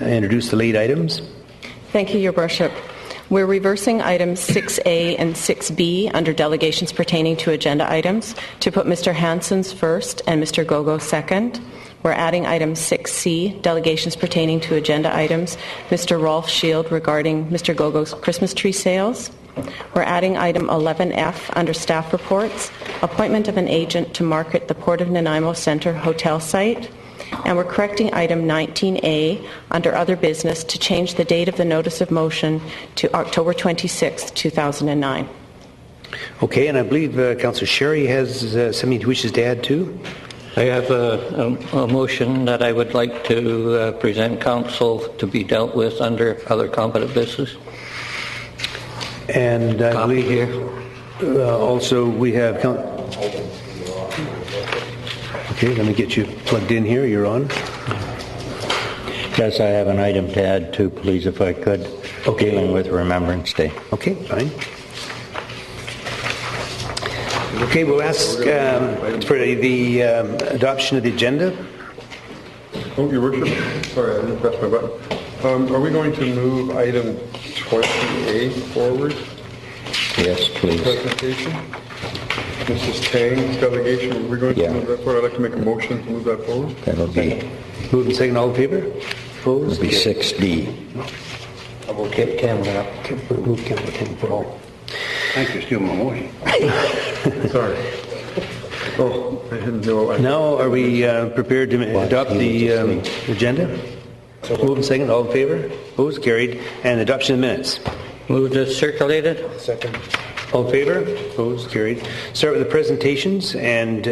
introduce the lead items. Thank you, Your Worship. We're reversing items 6A and 6B under delegations pertaining to agenda items to put Mr. Hansen's first and Mr. Gogo second. We're adding item 6C, delegations pertaining to agenda items, Mr. Rolf Shield regarding Mr. Gogo's Christmas tree sales. We're adding item 11F under staff reports, appointment of an agent to market the Port of Nanaimo Centre hotel site. And we're correcting item 19A under other business to change the date of the notice of motion to October 26, 2009. Okay, and I believe Councillor Sherry has something he wishes to add too. I have a motion that I would like to present council to be dealt with under other competent business. And I believe here also we have... Okay, let me get you plugged in here. You're on. Yes, I have an item to add too, please, if I could. Okay. Dealing with Remembrance Day. Okay, fine. Okay, we'll ask for the adoption of the agenda. Oh, Your Worship. Sorry, I didn't press my button. Are we going to move item 20A forward? Yes, please. Presentation. Mrs. Tang's delegation, we're going to move that forward. I'd like to make a motion to move that forward. That'll be... Move and second, all in favor? Opposed? It'll be 6D. Okay, Campbell. Move Campbell 10 forward. Thank you, still my motion. Sorry. Oh, I didn't know. Now, are we prepared to adopt the agenda? Move and second, all in favor? Opposed? Carried. And adoption of minutes. Move to circulated. Second. All in favor? Opposed? Carried. Start with the presentations, and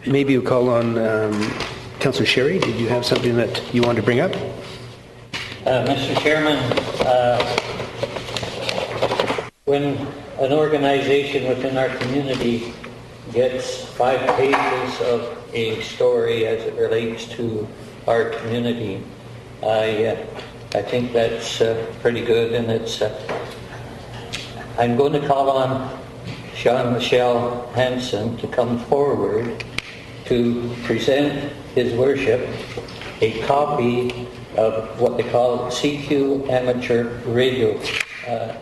maybe we'll call on Councillor Sherry. Did you have something that you wanted to bring up? Mr. Chairman, when an organization within our community gets 5 pages of a story as it relates to our community, I think that's pretty good, and it's. I'm going to call on Jean-Michel Hansen to come forward to present His Worship a copy of what they call CQ Amateur Radio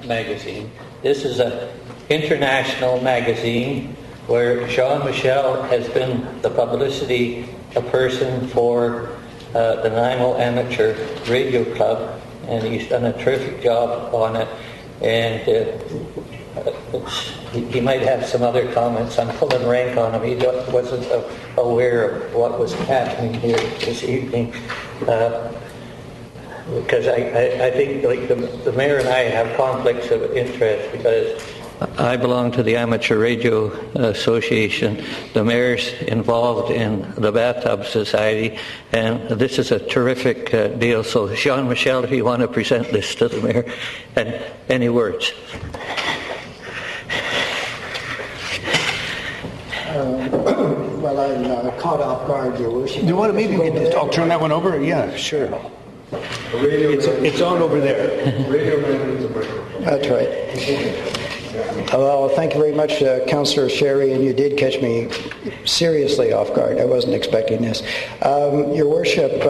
magazine. This is an international magazine where Jean-Michel has been the publicity person for the Nanaimo Amateur Radio Club, and he's done a terrific job on it. And he might have some other comments. I'm pulling rank on him. He wasn't aware of what was happening here this evening. Because I think like the mayor and I have conflicts of interest because I belong to the Amateur Radio Association. The mayor's involved in the Bathtub Society, and this is a terrific deal. So, Jean-Michel, if you want to present this to the mayor, and any words. Well, I'm caught off guard, Your Worship. Do you want to maybe I'll turn that one over? Yeah, sure. It's on over there. That's right. Well, thank you very much, Councillor Sherry, and you did catch me seriously off guard. I wasn't expecting this. Your Worship,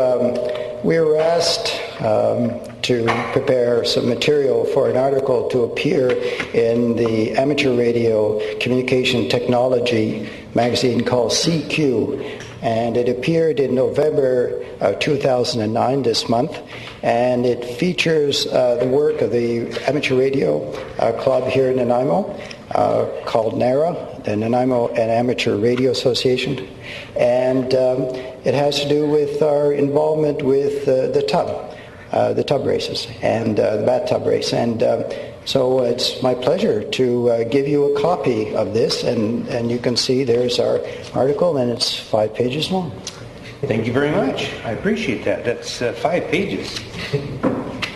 we were asked to prepare some material for an article to appear in the Amateur Radio Communication Technology magazine called CQ, and it appeared in November 2009, this month, and it features the work of the Amateur Radio Club here in Nanaimo called NARA, the Nanaimo and Amateur Radio Association, and it has to do with our involvement with the tub races and the bathtub race, and so it's my pleasure to give you a copy of this, and you can see there's our article, and it's 5 pages long. Thank you very much. I appreciate that. That's 5 pages.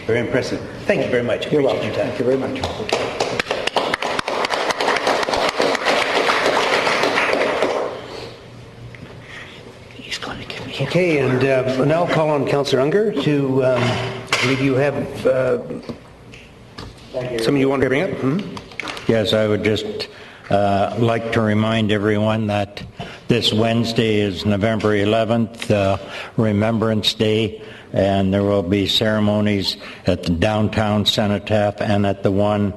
Very impressive. Thank you very much. You're Appreciate welcome. your time. Thank you very much. He's going to give me. Okay, and now I'll call on Councillor Unger to. I believe you have something you want to bring up. Yes, I would just like to remind everyone that This Wednesday is November 11th, Remembrance Day, and there will be ceremonies at the downtown Cenotaph and at the one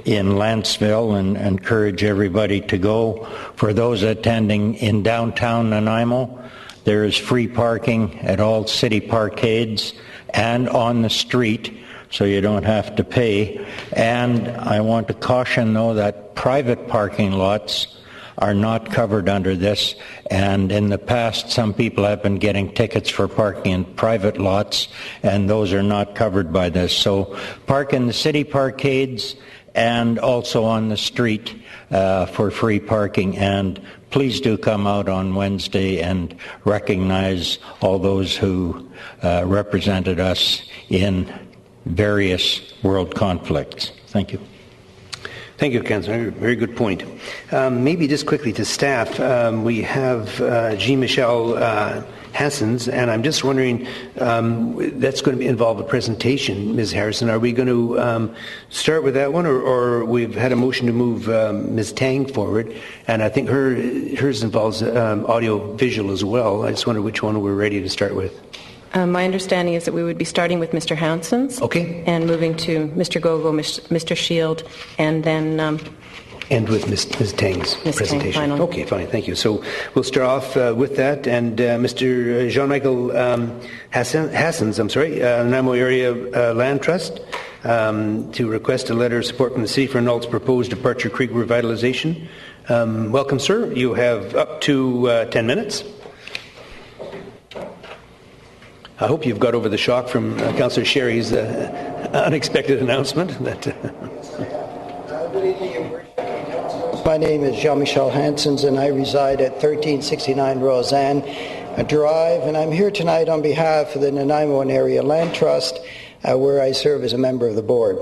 in Lantzville, and encourage everybody to go. For those attending in downtown Nanaimo, there is free parking at all city parkades and on the street, so you don't have to pay. And I want to caution, though, that private parking lots are not covered under this, and in the past some people have been getting tickets for parking in private lots, and those are not covered by this. So park in the city parkades and also on the street for free parking, and please do come out on Wednesday and recognize all those who represented us in various world conflicts. Thank you. Thank you, Councillor. Very good point. Maybe just quickly to staff, we have Jean-Michel Hassens, and I'm just wondering, that's going to involve a presentation, Ms. Harrison. Are we going to start with that one, or we've had a motion to move Ms. Tang forward, and I think hers involves audio-visual as well. I just wonder which one we're ready to start with. My understanding is that we would be starting with Mr. Hanson's, okay, and moving to Mr. Gogo, Mr. Shield, and then end with Ms. Tang's presentation. Tang, okay, fine, thank you. So we'll start off with that, and Mr. Jean-Michael Hassens, Nanaimo Area Land Trust, to request a letter of support from the City for Nault's proposed Departure Creek revitalization. Welcome, sir. You have up to 10 minutes. I hope you've got over the shock from Councillor Sherry's unexpected announcement. My name is Jean-Michel Hansens, and I reside at 1369 Roseanne Drive, and I'm here tonight on behalf of the Nanaimo Area Land Trust, where I serve as a member of the board.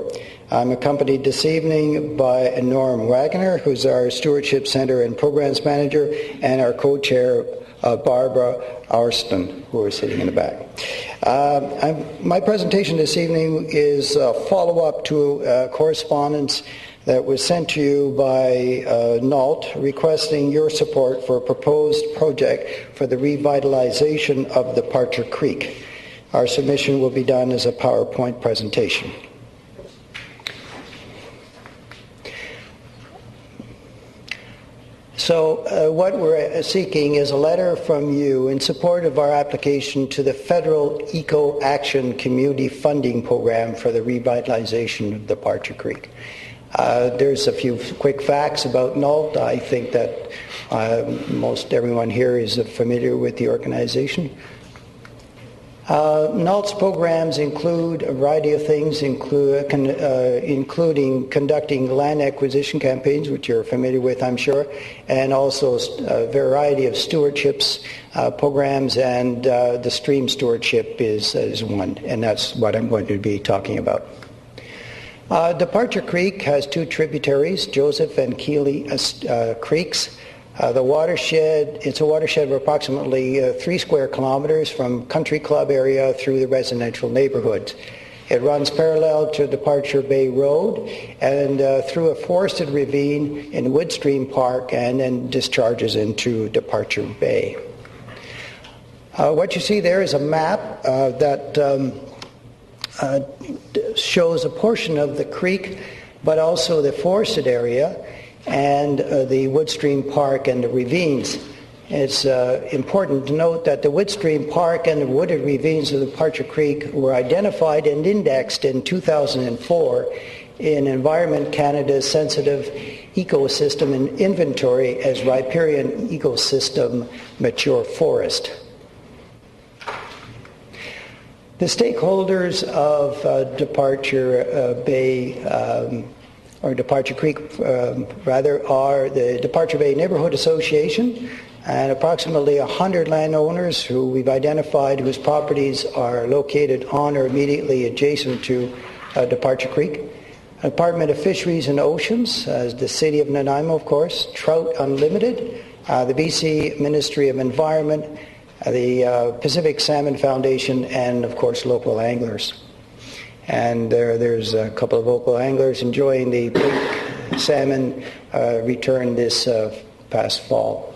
I'm accompanied this evening by Norm Wagner, who's our Stewardship Centre and Programs Manager, and our co-chair, Barbara Arston, who are sitting in the back. My presentation this evening is a follow-up to correspondence that was sent to you by Nault requesting your support for a proposed project for the revitalization of Departure Creek. Our submission will be done as a PowerPoint presentation. So what we're seeking is a letter from you in support of our application to the Federal Eco Action Community Funding Program for the revitalization of Departure Creek. There's a few quick facts about Nault. I think that most everyone here is familiar with the organization. Nault's programs include a variety of things, including conducting land acquisition campaigns, which you're familiar with, I'm sure, and also a variety of stewardships programs, and the stream stewardship is one, and that's what I'm going to be talking about. Departure Creek has two tributaries, Joseph and Keeley Creeks. The watershed, it's a watershed of approximately 3 square kilometers from Country Club area through the residential neighborhoods. It runs parallel to Departure Bay Road and through a forested ravine in Woodstream Park, and then discharges into Departure Bay. What you see there is a map that shows a portion of the creek, but also the forested area, and the Woodstream Park and the ravines. It's important to note that the Woodstream Park and the wooded ravines of Departure Creek were identified and indexed in 2004 in Environment Canada's Sensitive Ecosystem and Inventory as Riparian Ecosystem Mature Forest. The stakeholders of Departure Bay or Departure Creek, are the Departure Bay Neighborhood Association and approximately 100 landowners who we've identified whose properties are located on or immediately adjacent to Departure Creek. Department of Fisheries and Oceans, the City of Nanaimo, of course, Trout Unlimited, the BC Ministry of Environment, the Pacific Salmon Foundation, and of course local anglers. And there's a couple of local anglers enjoying the pink salmon return this past fall.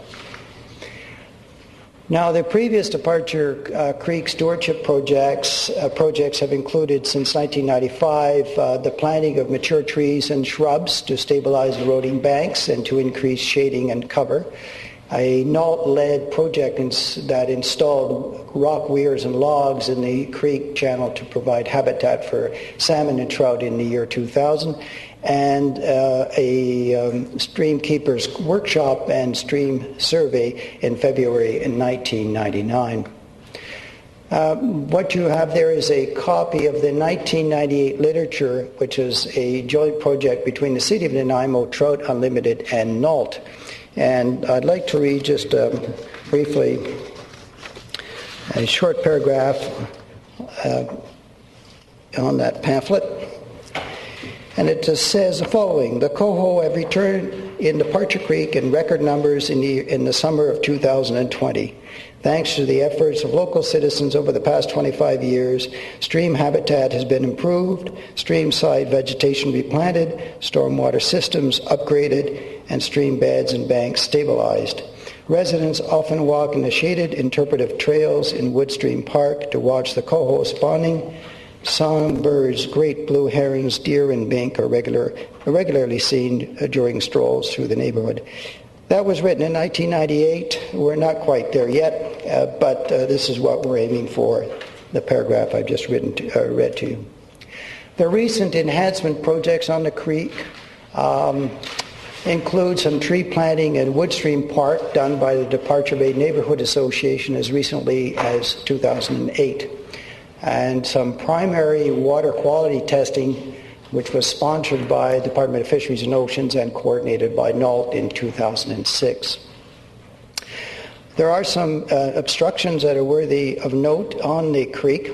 Now, the previous Departure Creek stewardship projects have included, since 1995, the planting of mature trees and shrubs to stabilize eroding banks and to increase shading and cover. A NALT-led project that installed rock weirs and logs in the creek channel to provide habitat for salmon and trout in the year 2000, and a stream keepers workshop and stream survey in February in 1999. What you have there is a copy of the 1998 literature, which is a joint project between the City of Nanaimo, Trout Unlimited, and NALT. And I'd like to read just briefly a short paragraph on that pamphlet. And it just says the following: the coho have returned in Departure Creek in record numbers in the summer of 2020. Thanks to the efforts of local citizens over the past 25 years, stream habitat has been improved, stream-side vegetation replanted, stormwater systems upgraded, and stream beds and banks stabilized. Residents often walk in the shaded interpretive trails in Woodstream Park to watch the coho spawning. Songbirds, great blue herons, deer, and mink are regularly seen during strolls through the neighborhood. That was written in 1998. We're not quite there yet, but this is what we're aiming for, the paragraph I've just read to you. The recent enhancement projects on the creek include some tree planting in Woodstream Park done by the Departure Bay Neighborhood Association as recently as 2008. And some primary water quality testing, which was sponsored by the Department of Fisheries and Oceans and coordinated by NALT in 2006. There are some obstructions that are worthy of note on the creek.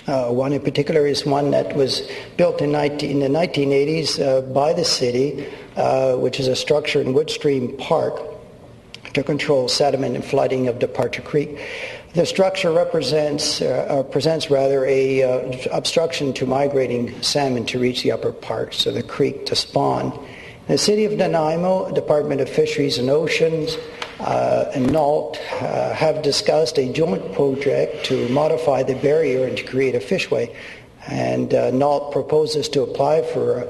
One in particular is one that was built in the 1980s by the city, which is a structure in Woodstream Park to control sediment and flooding of Departure Creek. The structure presents a obstruction to migrating salmon to reach the upper parts of the creek to spawn. The City of Nanaimo, Department of Fisheries and Oceans, and NALT have discussed a joint project to modify the barrier and to create a fishway. And NALT proposes to apply for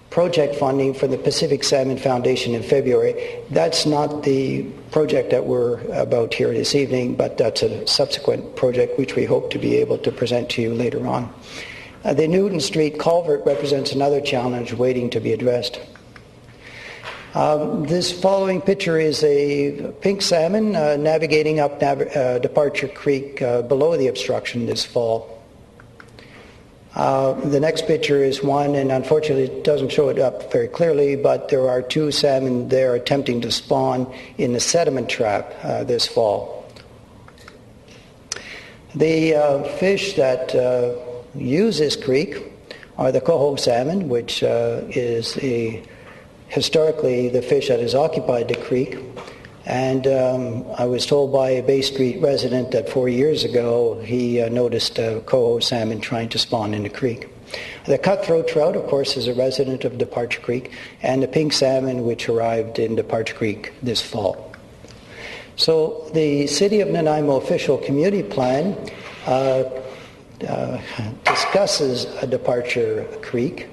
project funding from the Pacific Salmon Foundation in February. That's not the project that we're about here this evening, but that's a subsequent project which we hope to be able to present to you later on. The Newton Street culvert represents another challenge waiting to be addressed. This following picture is a pink salmon navigating up Departure Creek below the obstruction this fall. The next picture is one, and unfortunately it doesn't show it up very clearly, but there are two salmon there attempting to spawn in the sediment trap this fall. The fish that use this creek are the coho salmon, which is historically the fish that has occupied the creek. And I was told by a Bay Street resident that 4 years ago he noticed coho salmon trying to spawn in the creek. The cutthroat trout, of course, is a resident of Departure Creek, and the pink salmon, which arrived in Departure Creek this fall. So the City of Nanaimo official community plan discusses a Departure Creek.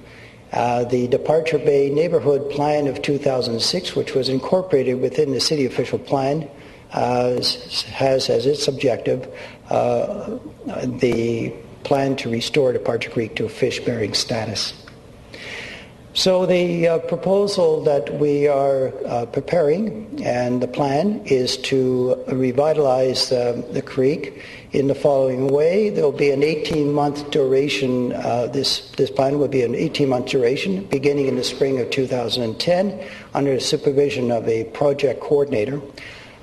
The Departure Bay Neighborhood Plan of 2006, which was incorporated within the city official plan, has as its objective the plan to restore Departure Creek to a fish-bearing status. So the proposal that we are preparing and the plan is to revitalize the creek in the following way. There will be an 18-month duration. This plan will be an 18-month duration beginning in the spring of 2010 under the supervision of a project coordinator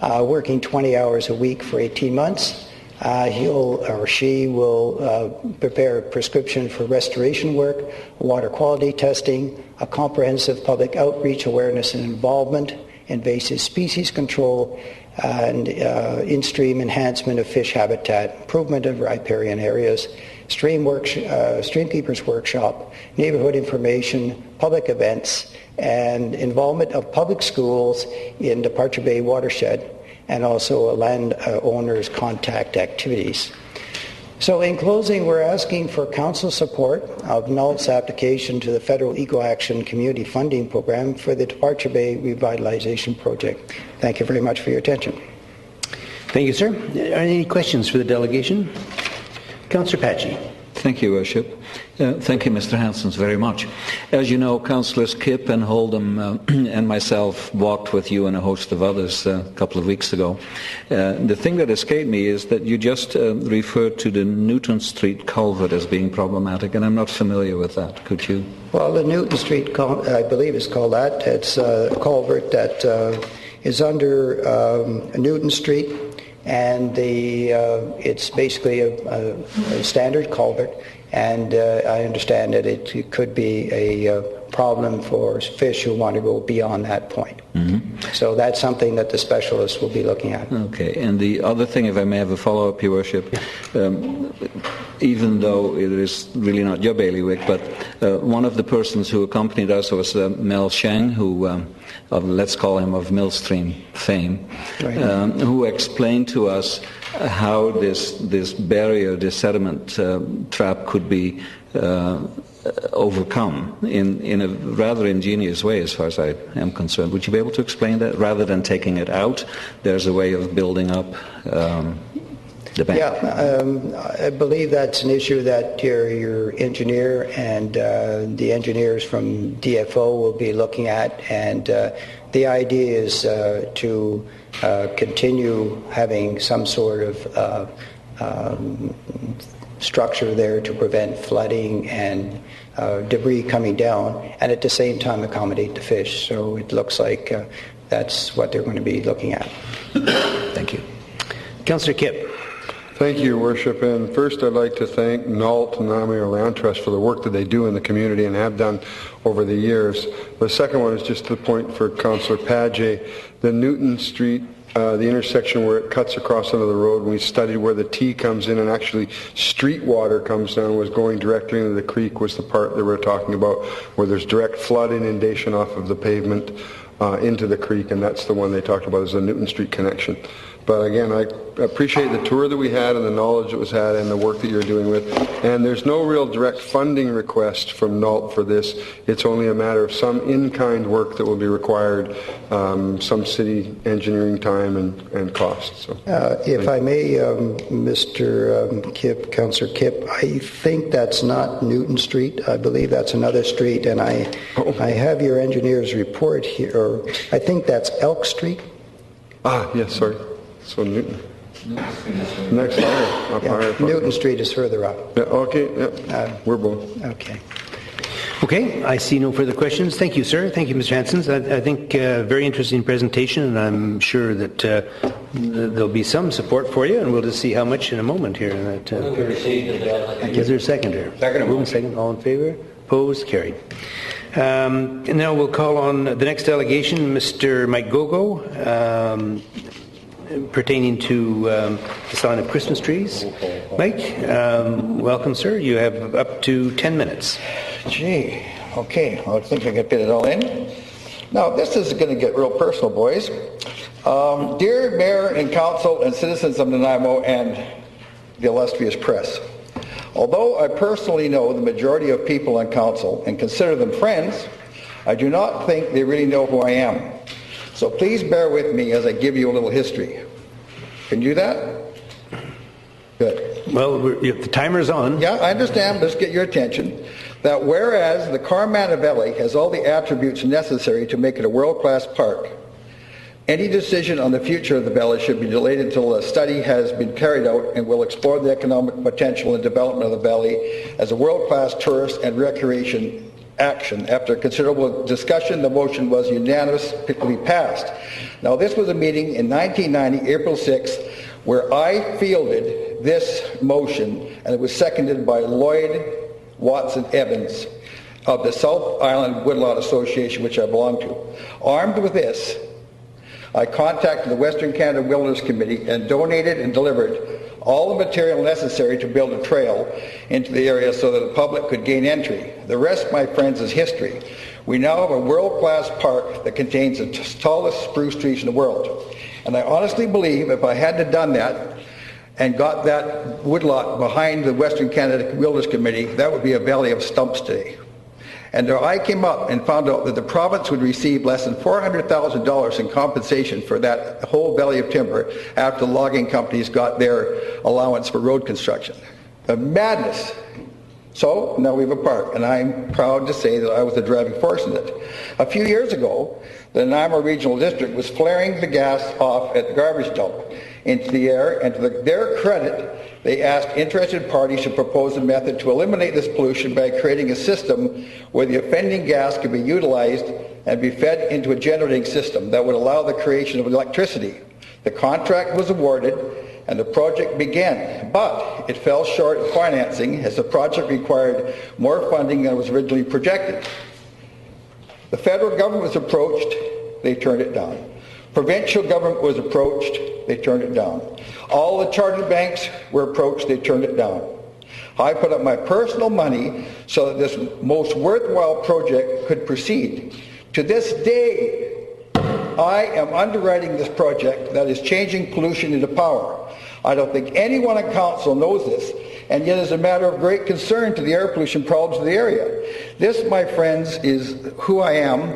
working 20 hours a week for 18 months. He or she will prepare a prescription for restoration work, water quality testing, a comprehensive public outreach, awareness and involvement, invasive species control, and in-stream enhancement of fish habitat, improvement of riparian areas, stream keepers workshop, neighborhood information, public events, and involvement of public schools in Departure Bay watershed, and also a landowner's contact activities. So in closing, we're asking for council support of NALT's application to the Federal Eco Action Community Funding Program for the Departure Bay Revitalization Project. Thank you very much for your attention. Thank you, sir. Are there any questions for the delegation? Councillor Patchy. Thank you, Worship. Thank you, Mr. Hansons, very much. As you know, Councillors Kipp and Holdham and myself walked with you and a host of others a couple of weeks ago. The thing that escaped me is that you just referred to the Newton Street culvert as being problematic, and I'm not familiar with that. Could you? Well, the Newton Street, I believe is called that. It's a culvert that is under Newton Street, and it's basically a standard culvert, and I understand that it could be a problem for fish who want to go beyond that point. Mm-hmm. So that's something that the specialists will be looking at. Okay, and the other thing, if I may have a follow-up, Your Worship, even though it is really not your bailiwick, but one of the persons who accompanied us was Mel Sheng, who, let's call him of Millstream fame, right. Who explained to us how this barrier, this sediment trap could be overcome in a rather ingenious way, as far as I am concerned. Would you be able to explain that? Rather than taking it out, there's a way of building up the bank. Yeah, I believe that's an issue that your engineer and the engineers from DFO will be looking at, and the idea is to continue having some sort of structure there to prevent flooding and debris coming down, and at the same time accommodate the fish. So it looks like that's what they're going to be looking at. Thank you. Councillor Kipp. Thank you, Your Worship. And first I'd like to thank NALT and Namur Land Trust for the work that they do in the community and have done over the years. The second one is just the point for Councillor Padgett. The Newton Street, the intersection where it cuts across into the road, when we studied where the T comes in and actually street water comes down, was going directly into the creek, was the part that we're talking about, where there's direct flood inundation off of the pavement into the creek, and that's the one they talked about as the Newton Street connection. But again, I appreciate the tour that we had and the knowledge that was had and the work that you're doing with. And there's no real direct funding request from NALT for this. It's only a matter of some in-kind work that will be required, some city engineering time and cost. So, if I may, Mr. Kipp, Councillor Kipp, I think that's not Newton Street. I believe that's another street, and I have your engineer's report here. Or I think that's Elk Street. Yes, sorry. So Newton. Next higher. Up higher. Newton Street is further up. Yeah, okay, yeah. We're both. Okay. Okay, I see no further questions. Thank you, sir. Thank you, Mr. Hansons. I think very interesting presentation, and I'm sure that there'll be some support for you, and we'll just see how much in a moment here. Is there a seconder? Second. All in favor? Opposed? Carried. And now we'll call on the next delegation, Mr. Mike Gogo, pertaining to the selling of Christmas trees. Mike, welcome, sir. You have up to 10 minutes. Gee, okay. Well, I think I can fit it all in. Now, this is going to get real personal, boys. Dear Mayor and Council and citizens of Nanaimo and the illustrious press, although I personally know the majority of people on Council and consider them friends, I do not think they really know who I am. So please bear with me as I give you a little history. Can you do that? Good. Well, the timer's on. Yeah, I understand. Let's get your attention. That whereas the Carmanah Valley has all the attributes necessary to make it a world-class park, any decision on the future of the valley should be delayed until a study has been carried out and will explore the economic potential and development of the valley as a world-class tourist and recreation action. After considerable discussion, the motion was unanimously passed. Now, this was a meeting in 1990, April 6th, where I fielded this motion, and it was seconded by Lloyd Watson Evans of the South Island Woodlot Association, which I belong to. Armed with this, I contacted the Western Canada Wilderness Committee and donated and delivered all the material necessary to build a trail into the area so that the public could gain entry. The rest, my friends, is history. We now have a world-class park that contains the tallest spruce trees in the world. And I honestly believe if I hadn't done that and got that woodlot behind the Western Canada Wilderness Committee, that would be a valley of stumps today. And I came up and found out that the province would receive less than $400,000 in compensation for that whole valley of timber after the logging companies got their allowance for road construction. A madness. So now we have a park, and I'm proud to say that I was the driving force in it. A few years ago, the Nanaimo Regional District was flaring the gas off at the garbage dump into the air, and to their credit, they asked interested parties to propose a method to eliminate this pollution by creating a system where the offending gas could be utilized and be fed into a generating system that would allow the creation of electricity. The contract was awarded and the project began, but it fell short of financing as the project required more funding than was originally projected. The federal government was approached, they turned it down. Provincial government was approached, they turned it down. All the chartered banks were approached, they turned it down. I put up my personal money so that this most worthwhile project could proceed. To this day, I am underwriting this project that is changing pollution into power. I don't think anyone on council knows this, and yet is a matter of great concern to the air pollution problems of the area. This, my friends, is who I am.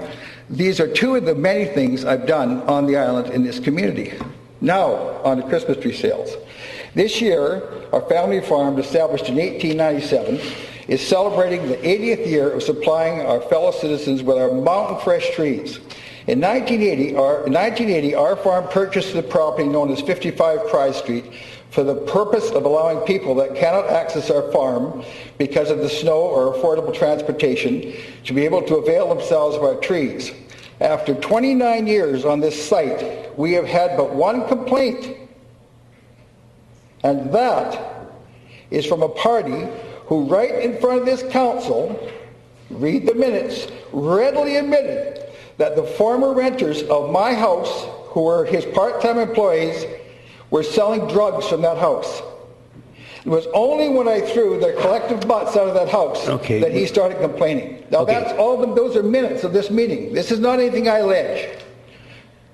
These are two of the many things I've done on the island in this community. Now, on to Christmas tree sales. This year, our family farm, established in 1897, is celebrating the 80th year of supplying our fellow citizens with our mountain fresh trees. In 1980, our farm purchased the property known as 55 Prize Street for the purpose of allowing people that cannot access our farm because of the snow or affordable transportation to be able to avail themselves of our trees. After 29 years on this site, we have had but one complaint, and that is from a party who right in front of this council, read the minutes, readily admitted that the former renters of my house, who were his part-time employees, were selling drugs from that house. It was only when I threw their collective butts out of that house that he started complaining. Now that's all those are minutes of this meeting. This is not anything I allege.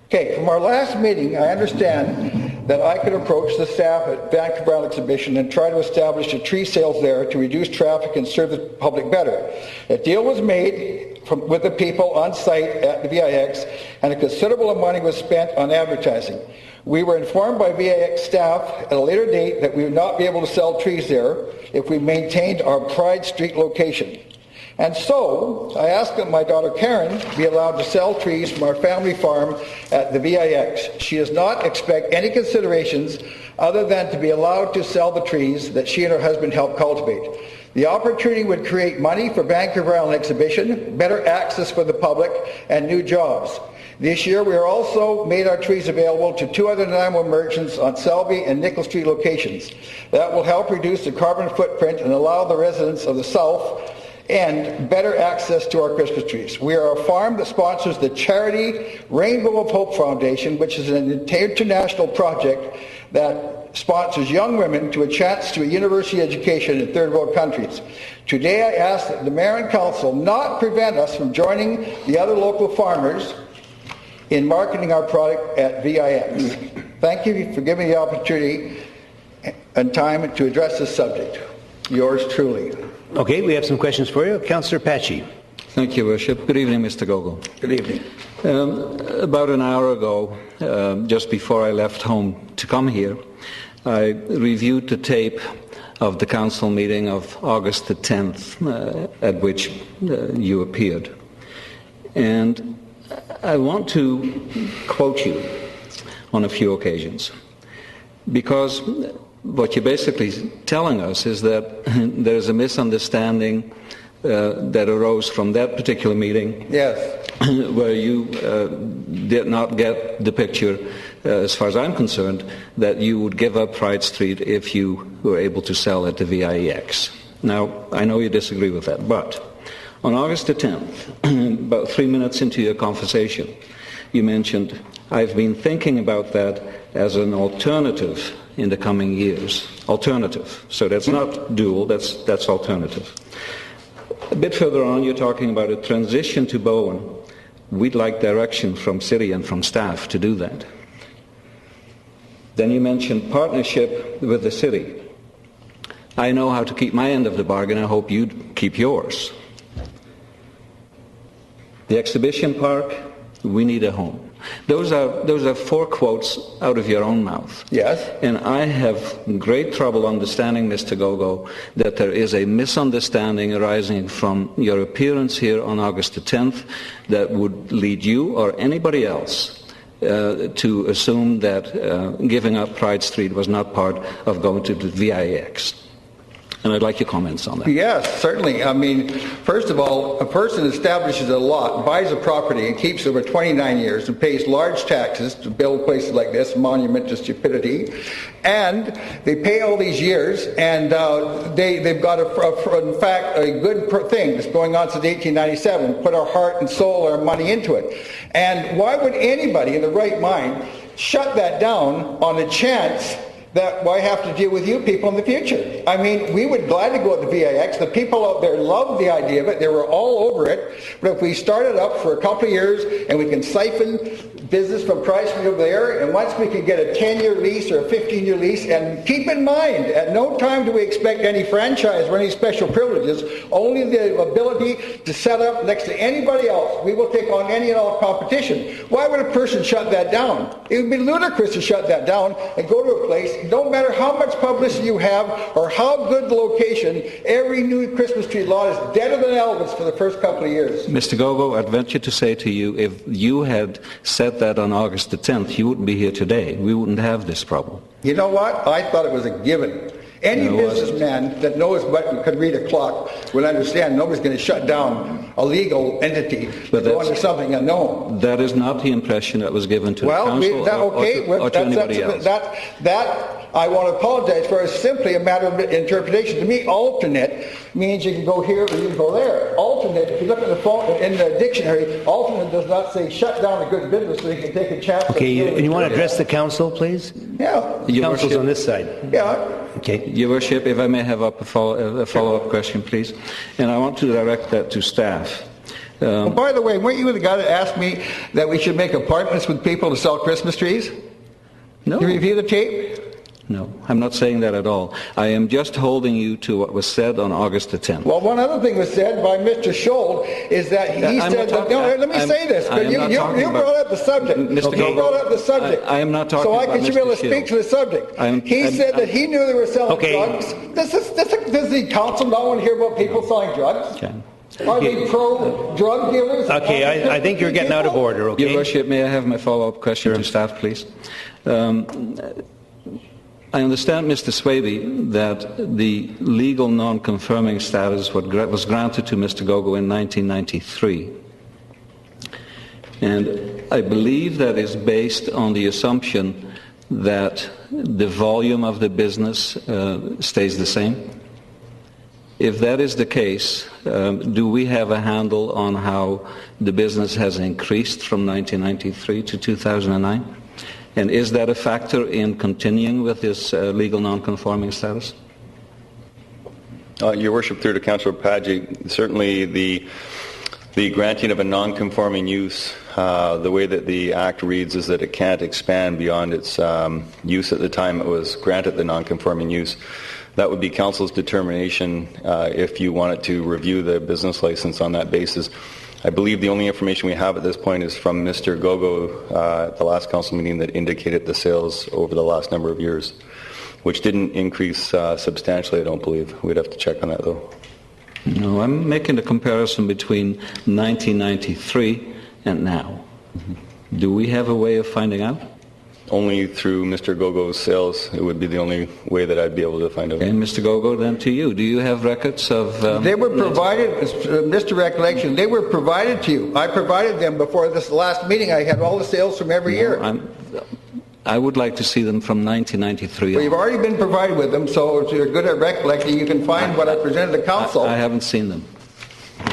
Okay, from our last meeting, I understand that I could approach the staff at Vancouver Island Exhibition and try to establish a tree sales there to reduce traffic and serve the public better. A deal was made with the people on site at the VIX, and a considerable amount of money was spent on advertising. We were informed by VIX staff at a later date that we would not be able to sell trees there if we maintained our Pride Street location. And so, I asked that my daughter Karen be allowed to sell trees from our family farm at the VIX. She does not expect any considerations other than to be allowed to sell the trees that she and her husband helped cultivate. The opportunity would create money for Vancouver Island Exhibition, better access for the public, and new jobs. This year, we are also made our trees available to two other Nanaimo merchants on Selby and Nicholl Street locations. That will help reduce the carbon footprint and allow the residents of the South and better access to our Christmas trees. We are a farm that sponsors the charity Rainbow of Hope Foundation, which is an international project that sponsors young women to a chance to a university education in third world countries. Today I ask that the Mayor and Council not prevent us from joining the other local farmers in marketing our product at VIX. Thank you for giving me the opportunity and time to address this subject. Yours truly. Okay, we have some questions for you. Councillor Patchy. Thank you, Worship. Good evening, Mr. Gogo. Good evening. About an hour ago, just before I left home to come here, I reviewed the tape of the council meeting of August the 10th, at which you appeared. And I want to quote you on a few occasions, because what you're basically telling us is that there's a misunderstanding that arose from that particular meeting. Yes. Where you did not get the picture, as far as I'm concerned, that you would give up Pride Street if you were able to sell at the VIX. Now, I know you disagree with that, but on August the 10th, about 3 minutes into your conversation, you mentioned, I've been thinking about that as an alternative in the coming years. Alternative. So that's not dual, that's alternative. A bit further on, you're talking about a transition to Bowen. We'd like direction from city and from staff to do that. Then you mentioned partnership with the city. I know how to keep my end of the bargain. I hope you'd keep yours. The exhibition park, we need a home. Those are 4 quotes out of your own mouth. Yes. And I have great trouble understanding, Mr. Gogo, that there is a misunderstanding arising from your appearance here on August the 10th that would lead you or anybody else to assume that giving up Pride Street was not part of going to the VIX. And I'd like your comments on that. Yes, certainly. I mean, first of all, a person establishes a lot, buys a property, and keeps it for 29 years and pays large taxes to build places like this, monument to stupidity. And they pay all these years, and they've got, in fact, a good thing that's going on since 1897, put our heart and soul, our money into it. And why would anybody in the right mind shut that down on a chance that why have to deal with you people in the future? I mean, we would gladly go to the VIX. The people out there loved the idea of it. They were all over it. But if we start it up for a couple of years and we can siphon business from Price over there, and once we can get a 10-year lease or a 15-year lease, and keep in mind, at no time do we expect any franchise or any special privileges, only the ability to set up next to anybody else. We will take on any and all competition. Why would a person shut that down? It would be ludicrous to shut that down and go to a place. No matter how much publicity you have or how good the location, every new Christmas tree lot is deader than Elvis for the first couple of years. Mr. Gogo, I'd venture to say to you, if you had said that on August the 10th, you wouldn't be here today. We wouldn't have this problem. You know what? I thought it was a given. Any businessman that knows what could read a clock will understand nobody's going to shut down a legal entity to go under something unknown. That is not the impression that was given to the council or to anybody else. That I want to apologize for. It's simply a matter of interpretation. To me, alternate means you can go here or you can go there. Alternate, if you look at the phone in the dictionary, alternate does not say shut down a good business so you can take a chance. Okay, and you want to address the council, please? Yeah. The council's on this side. Yeah. Okay. Your Worship, if I may have a follow-up question, please. And I want to direct that to staff. Well, by the way, weren't you the guy that asked me that we should make appointments with people to sell Christmas trees? No. Did you review the tape? No, I'm not saying that at all. I am just holding you to what was said on August the 10th. Well, one other thing was said by Mr. Scholl is that he said... let me say this, because you brought up the subject. You brought up the subject. I am not talking about Mr. So I should be able to speak to the subject. He said that he knew they were selling drugs. Does the council not want to hear about people selling drugs? Okay. Are they pro-drug dealers? Okay, I think you're getting out of order, okay? Your Worship, may I have my follow-up question to staff, please? I understand, Mr. Swaby, that the legal non-confirming status was granted to Mr. Gogo in 1993. And I believe that is based on the assumption that the volume of the business stays the same. If that is the case, do we have a handle on how the business has increased from 1993 to 2009? And is that a factor in continuing with this legal non-conforming status? Your Worship, through to Councillor Padgett, certainly the granting of a non-conforming use, the way that the Act reads is that it can't expand beyond its use at the time it was granted the non-conforming use. That would be Council's determination if you wanted to review the business license on that basis. I believe the only information we have at this point is from Mr. Gogo at the last council meeting that indicated the sales over the last number of years, which didn't increase substantially, I don't believe. We'd have to check on that, though. No, I'm making a comparison between 1993 and now. Mm-hmm. Do we have a way of finding out? Only through Mr. Gogo's sales. It would be the only way that I'd be able to find out. Okay, Mr. Gogo, then to you. Do you have records of... they were provided, Mr. Recollection, they were provided to you. I provided them before this last meeting. I had all the sales from every year. I would like to see them from 1993 Well, you've already been provided with them, so if you're good at recollecting, you can find what I presented to council. I haven't seen them.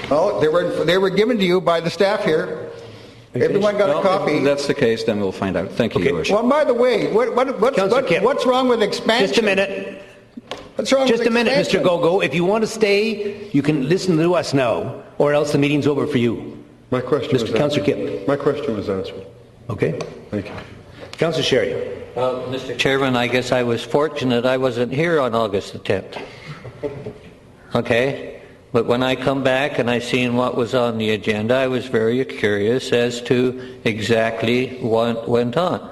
Oh, they were given to you by the staff here. Everyone got a copy. If that's the case, then we'll find out. Thank you, Your Worship. Well, by the way, what's wrong with expansion? Just a minute. What's wrong Just with a minute, expansion? Mr. Gogo. If you want to stay, you can listen to us now, or else the meeting's over for you. My question was Mr. Councillor Kipp. My question was answered. Okay. Thank you. Councillor Sherry. Well, Mr. Chairman, I guess I was fortunate I wasn't here on August the 10th. Okay? But when I come back and I seen what was on the agenda, I was very curious as to exactly what went on.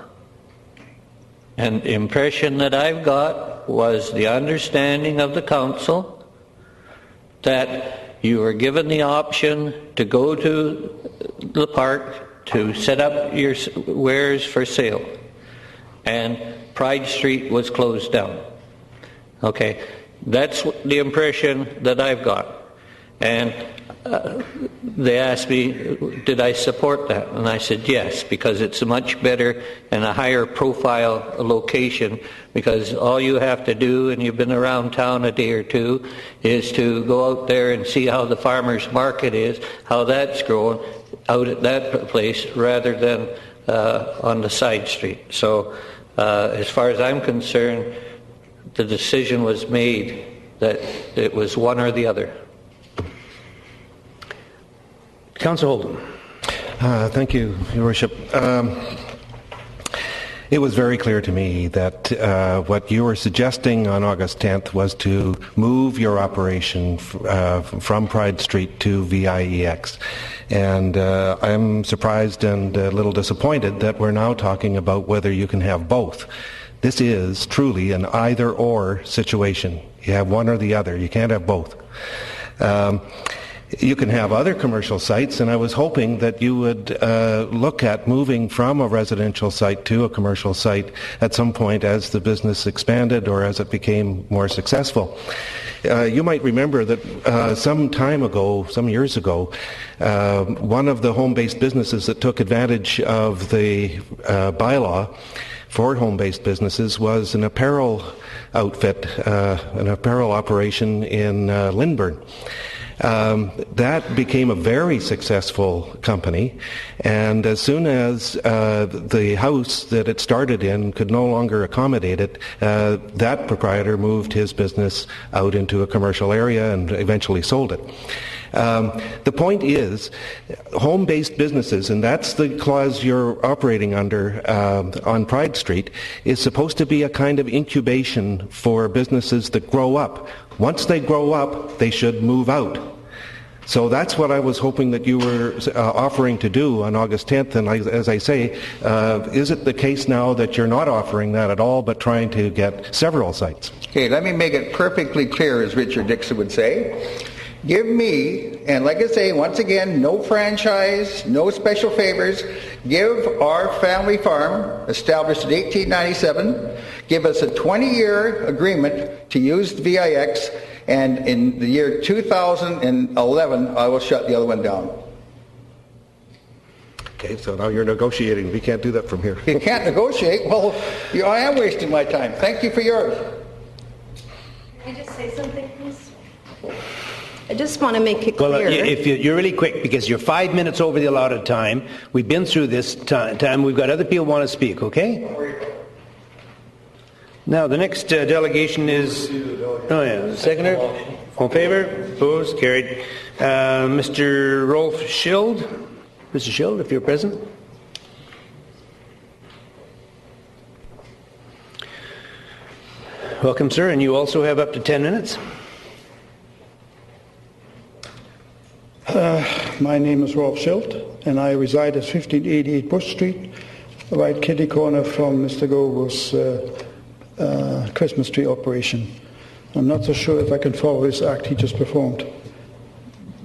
And the impression that I've got was the understanding of the council that you were given the option to go to the park to set up your wares for sale. And Pride Street was closed down. Okay, that's the impression that I've got. And they asked me, did I support that? And I said yes, because it's a much better and a higher profile location, because all you have to do, and you've been around town a day or two, is to go out there and see how the farmers market is, how that's growing out at that place rather than on the side street. So as far as I'm concerned, the decision was made that it was one or the other. Councillor Holden. Thank you, Your Worship. It was very clear to me that what you were suggesting on August 10th was to move your operation from Pride Street to VIEX. And I'm surprised and a little disappointed that we're now talking about whether you can have both. This is truly an either-or situation. You have one or the other. You can't have both. You can have other commercial sites, and I was hoping that you would look at moving from a residential site to a commercial site at some point as the business expanded or as it became more successful. You might remember that some time ago, some years ago, one of the home-based businesses that took advantage of the bylaw for home-based businesses was an apparel outfit, an apparel operation in Lindburn. That became a very successful company, and as soon as the house that it started in could no longer accommodate it, that proprietor moved his business out into a commercial area and eventually sold it. The point is, home-based businesses, and that's the clause you're operating under on Pride Street, is supposed to be a kind of incubation for businesses that grow up. Once they grow up, they should move out. So that's what I was hoping that you were offering to do on August 10th, and as I say, is it the case now that you're not offering that at all, but trying to get several sites? Okay, let me make it perfectly clear, as Richard Dixon would say. Give me, and like I say, once again, no franchise, no special favors. Give our family farm, established in 1897, give us a 20-year agreement to use the VIX, and in the year 2011, I will shut the other one down. Okay, so now you're negotiating. We can't do that from here. You can't negotiate? Well, I am wasting my time. Thank you for yours. Can I just say something, please? I just want to make it Well, clear. if you're really quick, because you're 5 minutes over the allotted time. We've been through this time. We've got other people want to speak, okay? Now, the next delegation is... Oh, yeah. Seconder? All in favor? Opposed? Carried. Mr. Rolf Schild. Mr. Schild, if you're present. Welcome, sir, and you also have up to 10 minutes. My name is Rolf Schild, and I reside at 1588 Bush Street, right kitty corner from Mr. Gogo's Christmas tree operation. I'm not so sure if I can follow this act he just performed.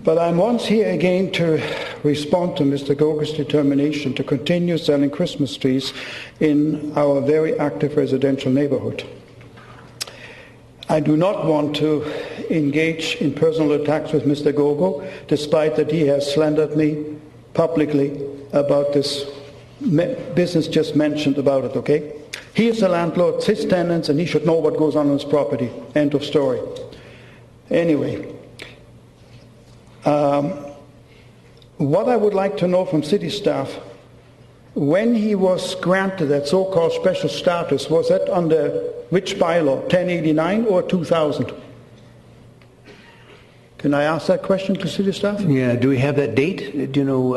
But I'm once here again to respond to Mr. Gogo's determination to continue selling Christmas trees in our very active residential neighborhood. I do not want to engage in personal attacks with Mr. Gogo, despite that he has slandered me publicly about this business just mentioned about it, okay? He is the landlord, it's his tenants, and he should know what goes on his property. End of story. Anyway, what I would like to know from city staff, when he was granted that so-called special status, was that under which bylaw, 1089 or 2000? Can I ask that question to city staff? Yeah, do we have that date? Do you know?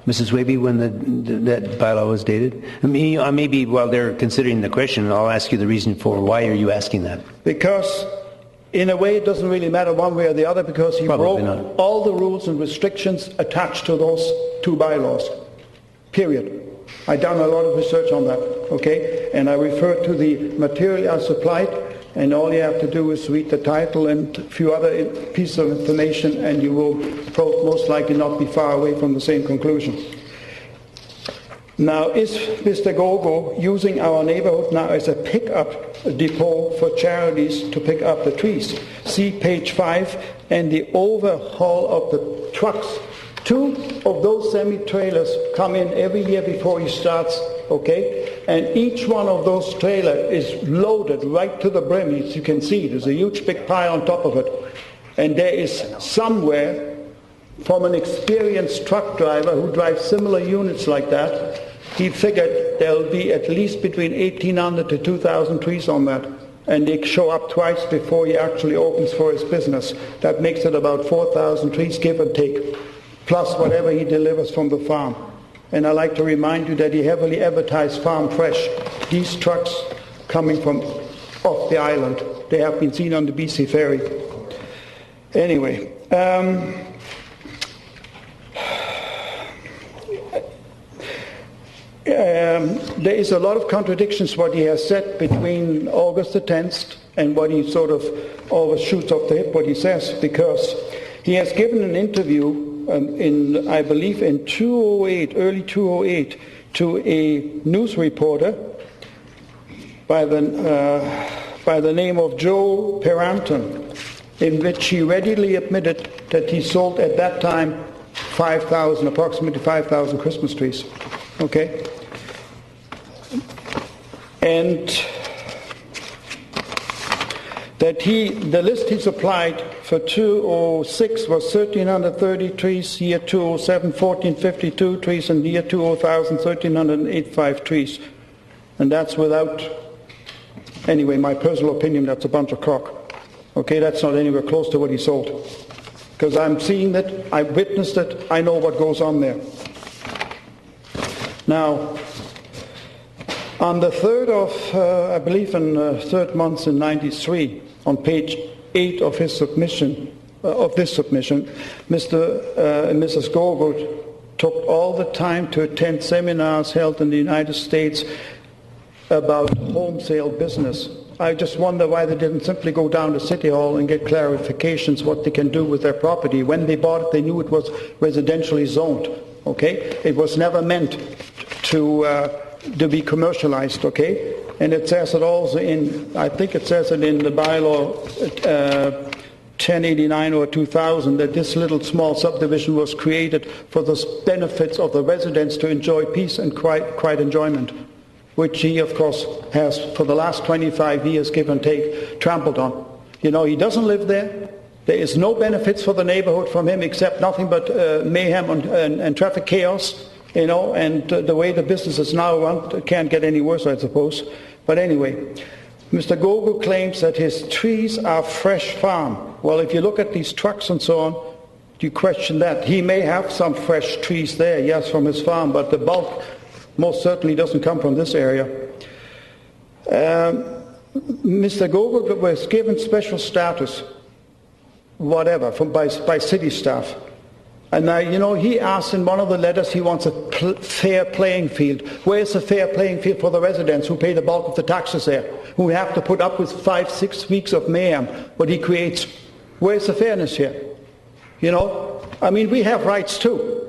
Mrs. Waby, when that bylaw was dated? I mean, maybe while they're considering the question, I'll ask you the reason for why are you asking that? Because in a way it doesn't really matter one way or the other, because he Probably broke not. all the rules and restrictions attached to those two bylaws. Period. I've done a lot of research on that, okay? And I refer to the material I supplied, and all you have to do is read the title and a few other pieces of information, and you will most likely not be far away from the same conclusion. Now, is Mr. Gogo using our neighborhood now as a pickup depot for charities to pick up the trees? See page 5, and the overhaul of the trucks. 2 of those semi-trailers come in every year before he starts, okay? And each one of those trailers is loaded right to the brim. As you can see, there's a huge big pile on top of it. And there is somewhere from an experienced truck driver who drives similar units like that, he figured there'll be at least between 1,800 to 2,000 trees on that. And they show up twice before he actually opens for his business. That makes it about 4,000 trees, give and take, plus whatever he delivers from the farm. And I like to remind you that he heavily advertised Farm Fresh. These trucks coming from off the island, they have been seen on the BC Ferry. Anyway, there is a lot of contradictions what he has said between August the 10th and what he sort of always shoots off the hip, what he says, because he has given an interview I believe in early 2008, to a news reporter by the name of Joe Peranton, in which he readily admitted that he sold at that time approximately 5,000 Christmas trees. Okay? And that the list he supplied for 2006 was 1,330 trees, year 2007, 1,452 trees, and year 2000, 1,385 trees. And that's without, anyway, my personal opinion, that's a bunch of crock. Okay, that's not anywhere close to what he sold. Because I'm seeing it, I witnessed it, I know what goes on there. Now, on the 3rd of, I believe in 3rd month in 93, on page 8 of his submission, Mr. and Mrs. Gogo took all the time to attend seminars held in the United States about home sale business. I just wonder why they didn't simply go down to City Hall and get clarifications what they can do with their property. When they bought it, they knew it was residentially zoned. Okay, it was never meant to be commercialized. Okay. And it says it also I think it says it in the bylaw 1089 or 2000, that this little small subdivision was created for the benefits of the residents to enjoy peace and quiet enjoyment, which he, of course, has for the last 25 years, give and take, trampled on. You know, he doesn't live there. There is no benefits for the neighborhood from him except nothing but mayhem and traffic chaos. You know, and the way the business is now run, it can't get any worse, I suppose. But anyway, Mr. Gogo claims that his trees are fresh farm. Well, if you look at these trucks and so on, you question that. He may have some fresh trees there, yes, from his farm, but the bulk most certainly doesn't come from this area. Mr. Gogo was given special status, whatever, by city staff. And you know, he asked in one of the letters he wants a fair playing field. Where's the fair playing field for the residents who pay the bulk of the taxes there, who have to put up with 5-6 weeks of mayhem, what he creates? Where's the fairness here? You know, I mean, we have rights too.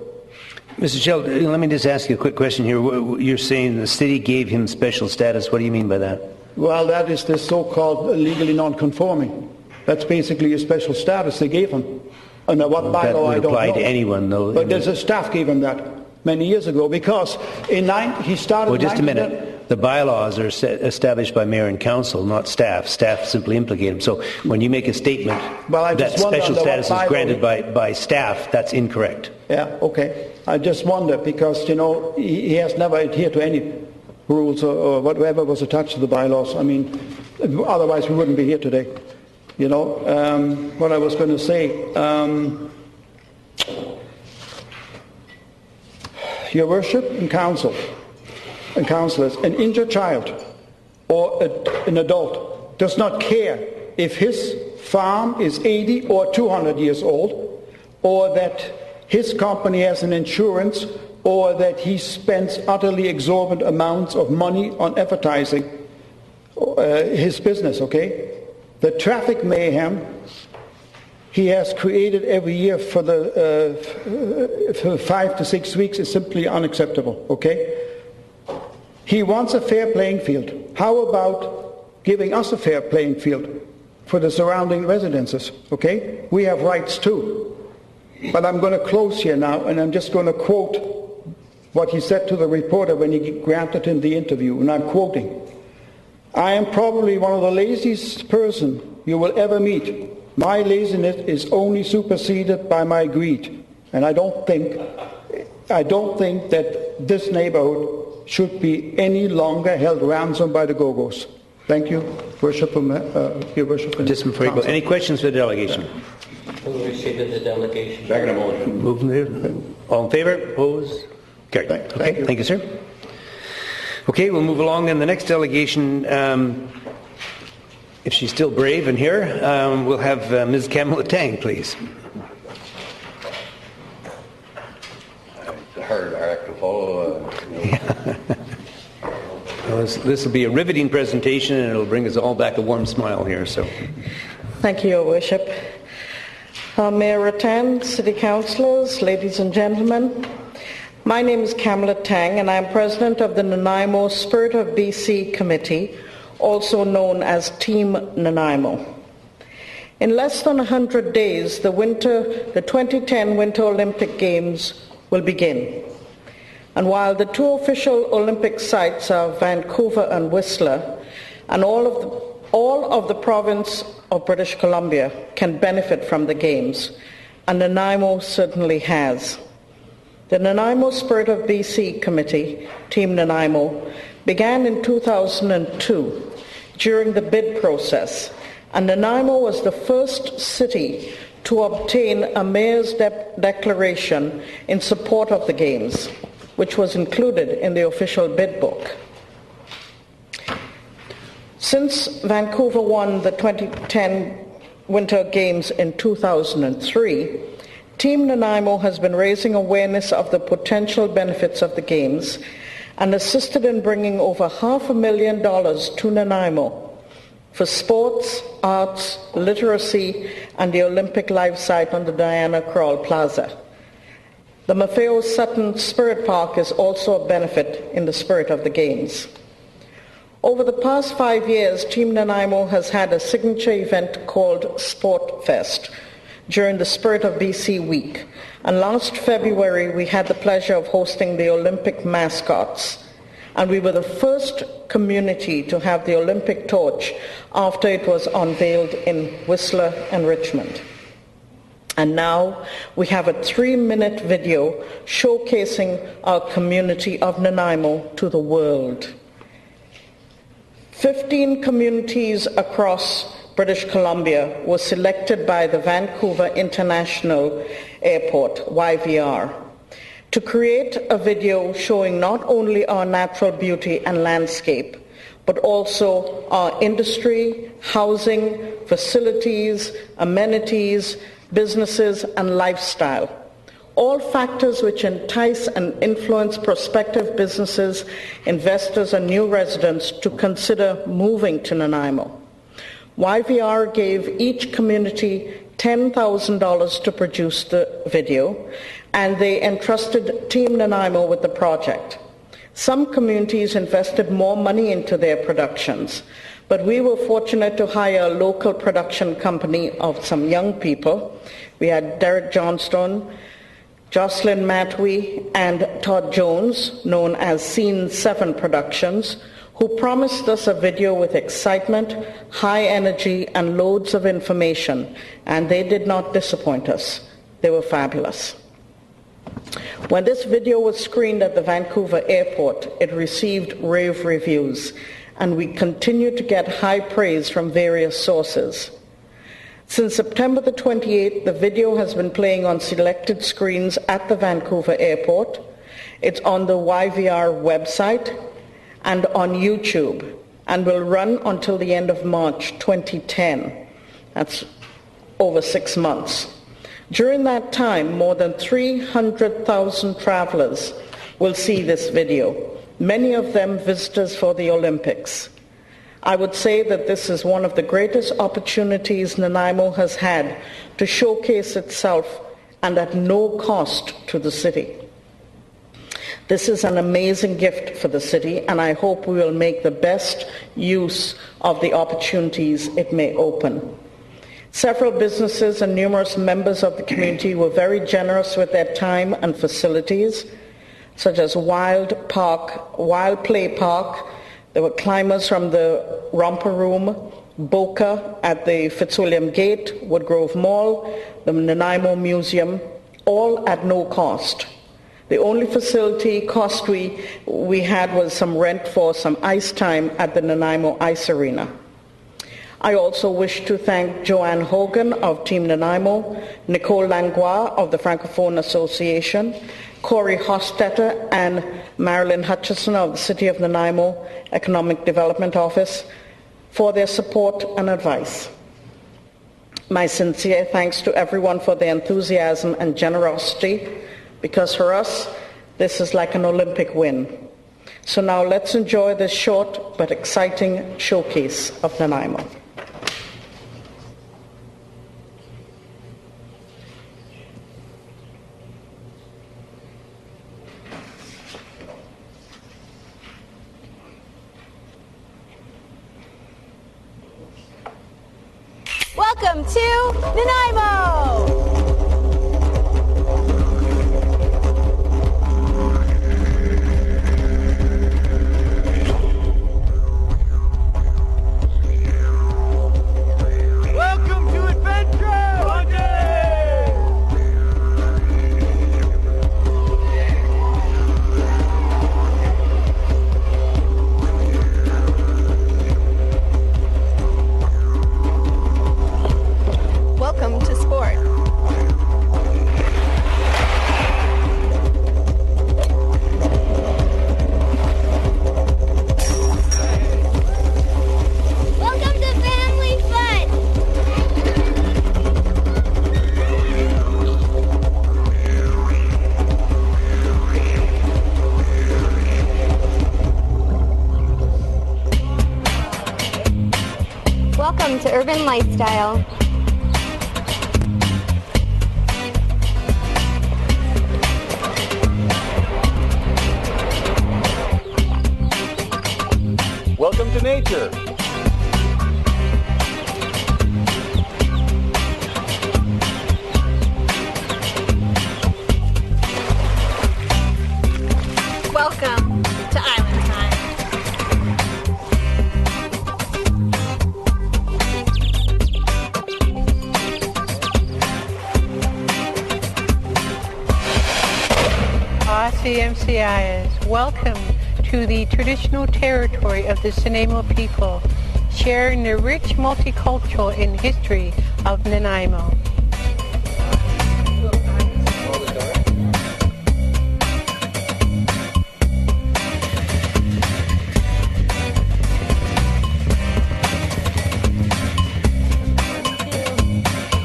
Mr. Schell, let me just ask you a quick question here. You're saying the city gave him special status. What do you mean by that? Well, that is the so-called legally non-conforming. That's basically a special status they gave him. And what bylaw, that would I don't apply know. to anyone, though. But there's a staff gave him that many years ago, because he started... Well, just a minute. The bylaws are established by mayor and council, not staff. Staff simply implicate them. So when you make a statement that special status is granted by staff, that's incorrect. Yeah, okay. I just wonder, because, you know, he has never adhered to any rules or whatever was attached to the bylaws. I mean, otherwise we wouldn't be here today. You know, what I was going to say, Your Worship and Council and Councillors, an injured child or an adult does not care if his farm is 80 or 200 years old, or that his company has an insurance, or that he spends utterly exorbitant amounts of money on advertising his business, okay? The traffic mayhem he has created every year for 5 to 6 weeks is simply unacceptable, okay? He wants a fair playing field. How about giving us a fair playing field for the surrounding residences, okay? We have rights too. But I'm going to close here now, and I'm just going to quote what he said to the reporter when he granted him the interview, and I'm quoting, "I am probably one of the laziest person you will ever meet. My laziness is only superseded by my greed, and I don't think that this neighborhood should be any longer held ransom by the Go-Go's." Thank you, Your Worship. Just before you go, any questions for the delegation? We'll receive the delegation. Second motion. Moving. All in favor? Opposed? Carried. Okay, thank you, sir. Okay, we'll move along. And the next delegation, if she's still brave and here, we'll have Ms. Kamala Tang, please. It's a hard act to follow. Well, this will be a riveting presentation, and it'll bring us all back a warm smile here. So, thank you, Your Worship. Mayor Rattan, City Councillors, ladies and gentlemen, my name is Kamala Tang, and I am President of the Nanaimo Spirit of BC Committee, also known as Team Nanaimo. In less than 100 days, the 2010 Winter Olympic Games will begin. And while the two official Olympic sites are Vancouver and Whistler, and all of the province of British Columbia can benefit from the Games, and Nanaimo certainly has. The Nanaimo Spirit of BC Committee, Team Nanaimo, began in 2002 during the bid process, and Nanaimo was the first city to obtain a mayor's declaration in support of the Games, which was included in the official bid book. Since Vancouver won the 2010 Winter Games in 2003, Team Nanaimo has been raising awareness of the potential benefits of the Games and assisted in bringing over $500,000 to Nanaimo for sports, arts, literacy, and the Olympic Life site on the Diana Krall Plaza. The Maffeo Sutton Spirit Park is also a benefit in the spirit of the Games. Over the past 5 years, Team Nanaimo has had a signature event called Sport Fest during the Spirit of BC Week. And last February, we had the pleasure of hosting the Olympic mascots. And we were the first community to have the Olympic torch after it was unveiled in Whistler and Richmond. And now we have a 3-minute video showcasing our community of Nanaimo to the world. 15 communities across British Columbia were selected by the Vancouver International Airport, YVR, to create a video showing not only our natural beauty and landscape, but also our industry, housing, facilities, amenities, businesses, and lifestyle, all factors which entice and influence prospective businesses, investors, and new residents to consider moving to Nanaimo. YVR gave each community $10,000 to produce the video, and they entrusted Team Nanaimo with the project. Some communities invested more money into their productions, but we were fortunate to hire a local production company of some young people. We had Derek Johnstone, Jocelyn Matwee, and Todd Jones, known as Scene 7 Productions, who promised us a video with excitement, high energy, and loads of information, and they did not disappoint us. They were fabulous. When this video was screened at the Vancouver airport, it received rave reviews, and we continue to get high praise from various sources. Since September the 28th, the video has been playing on selected screens at the Vancouver airport, It's on the YVR website and on YouTube, and will run until the end of March 2010. That's over 6 months. During that time, more than 300,000 travelers will see this video, many of them visitors for the Olympics. I would say that this is one of the greatest opportunities Nanaimo has had to showcase itself, and at no cost to the city. This is an amazing gift for the city, and I hope we will make the best use of the opportunities it may open. Several businesses and numerous members of the community were very generous with their time and facilities, such as Wild Play Park. There were climbers from the Romper Room, Boca at the Fitzwilliam Gate, Woodgrove Mall, the Nanaimo Museum, all at no cost. The only facility cost we had was some rent for some ice time at the Nanaimo Ice Arena. I also wish to thank Joanne Hogan of Team Nanaimo, Nicole Langlois of the Francophone Association, Corey Hostetter and Marilyn Hutchison of the City of Nanaimo Economic Development Office for their support and advice. My sincere thanks to everyone for their enthusiasm and generosity, because for us, this is like an Olympic win. So now let's enjoy this short but exciting showcase of Nanaimo. Welcome to Nanaimo! Welcome to Adventure Monday! Welcome to sport. Welcome to family fun. Welcome to urban lifestyle. Welcome to nature. Welcome to Island Time. RCMCIS, welcome to the traditional territory of the Nanaimo people, sharing the rich multicultural and history of Nanaimo.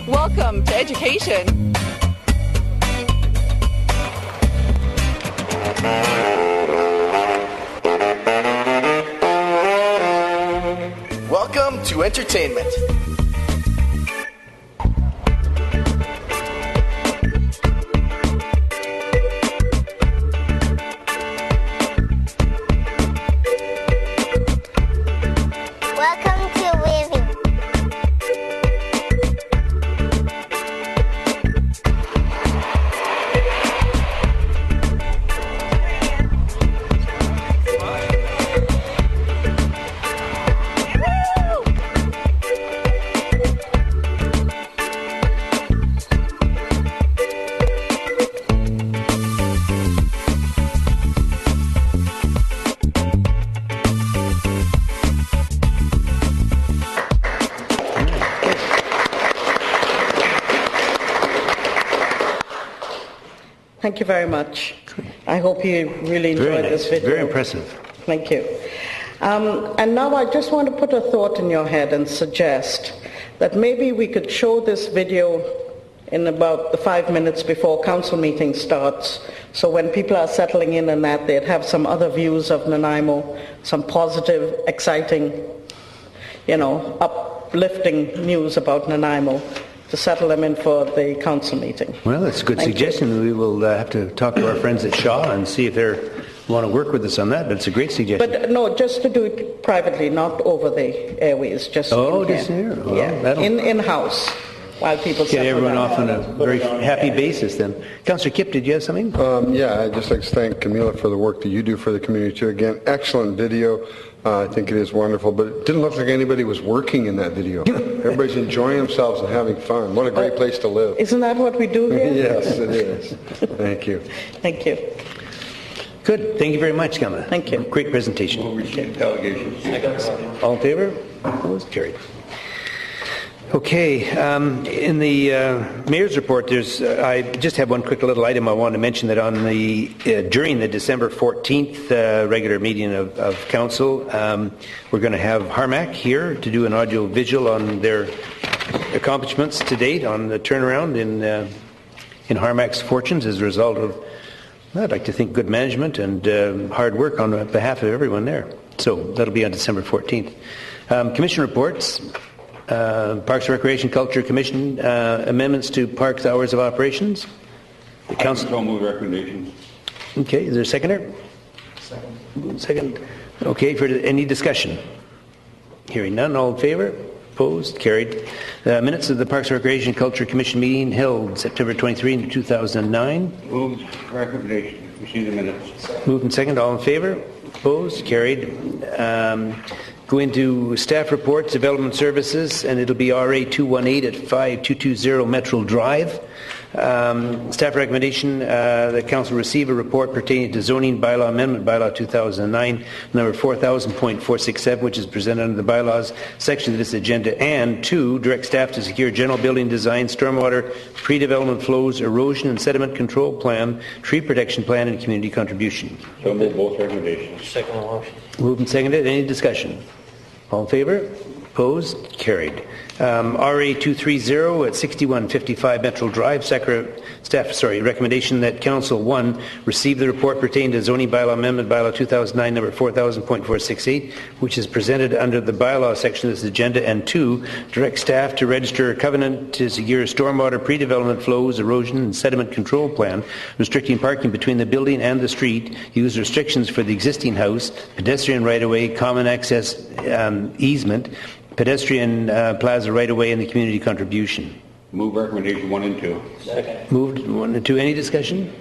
Welcome to education. Welcome to entertainment. Welcome to living. Thank you very much. I hope you really enjoyed this video. Very impressive. Thank you. And now I just want to put a thought in your head and suggest that maybe we could show this video in about the 5 minutes before council meeting starts, so when people are settling in and that, they'd have some other views of Nanaimo, some positive, exciting, uplifting news about Nanaimo to settle them in for the council meeting. Well, that's a good suggestion. We will have to talk to our friends at Shaw and see if they want to work with us on that, but it's a great suggestion. But no, just to do it privately, not over the airways. Just just here? Well, yeah, in-house, while people get everyone down. off on a very happy basis then. Councillor Kipp, did you have something? Yeah, I'd just like to thank Camila for the work that you do for the community too. Again, excellent video. I think it is wonderful, but it didn't look like anybody was working in that video. Everybody's enjoying themselves and having fun. What a great place to live. Isn't that what we do here? Yes, it is. Thank you. Thank you. Good. Thank you very much, Camila. Thank you. Great presentation. We'll receive delegations. All in favor? Opposed? Carried. Okay, in the mayor's report, I just have one quick little item I want to mention, that on during the December 14th regular meeting of council, we're going to have Harmac here to do an audio visual on their accomplishments to date on the turnaround in Harmac's fortunes as a result of, I'd like to think, good management and hard work on behalf of everyone there. So that'll be on December 14th. Commission reports. Parks, Recreation, Culture Commission, amendments to Parks hours of operations. The council move recommendations. Okay, is there a seconder? Second. Okay, for any discussion? Hearing none, all in favor? Opposed? Carried. Minutes of the Parks, Recreation, Culture Commission meeting held September 23, 2009. Move recommendation. Receive the minutes. Moved and second, all in favor? Opposed? Carried. Go into staff reports, development services, and it'll be RA 218 at 5220 Metro Drive. Staff recommendation, that council receive a report pertaining to zoning bylaw amendment bylaw 2009, number 4000.467, which is presented under the bylaws section of this agenda, and 2, direct staff to secure general building design, stormwater, pre-development flows, erosion and sediment control plan, tree protection plan, and community contribution. So move both recommendations. Second motion. Moved and seconded. Any discussion? All in favor? Opposed? Carried. RA 230 at 6155 Metro Drive. Recommendation that Council 1 receive the report pertaining to zoning bylaw amendment bylaw 2009 number 4000.468, which is presented under the bylaw section of this agenda, and 2, direct staff to register a covenant to secure stormwater pre-development flows, erosion and sediment control plan, restricting parking between the building and the street, use restrictions for the existing house, pedestrian right-of-way, common access easement, pedestrian plaza right-of-way, and the community contribution. Move recommendation 1 and 2. Second. Moved 1 and 2. Any discussion?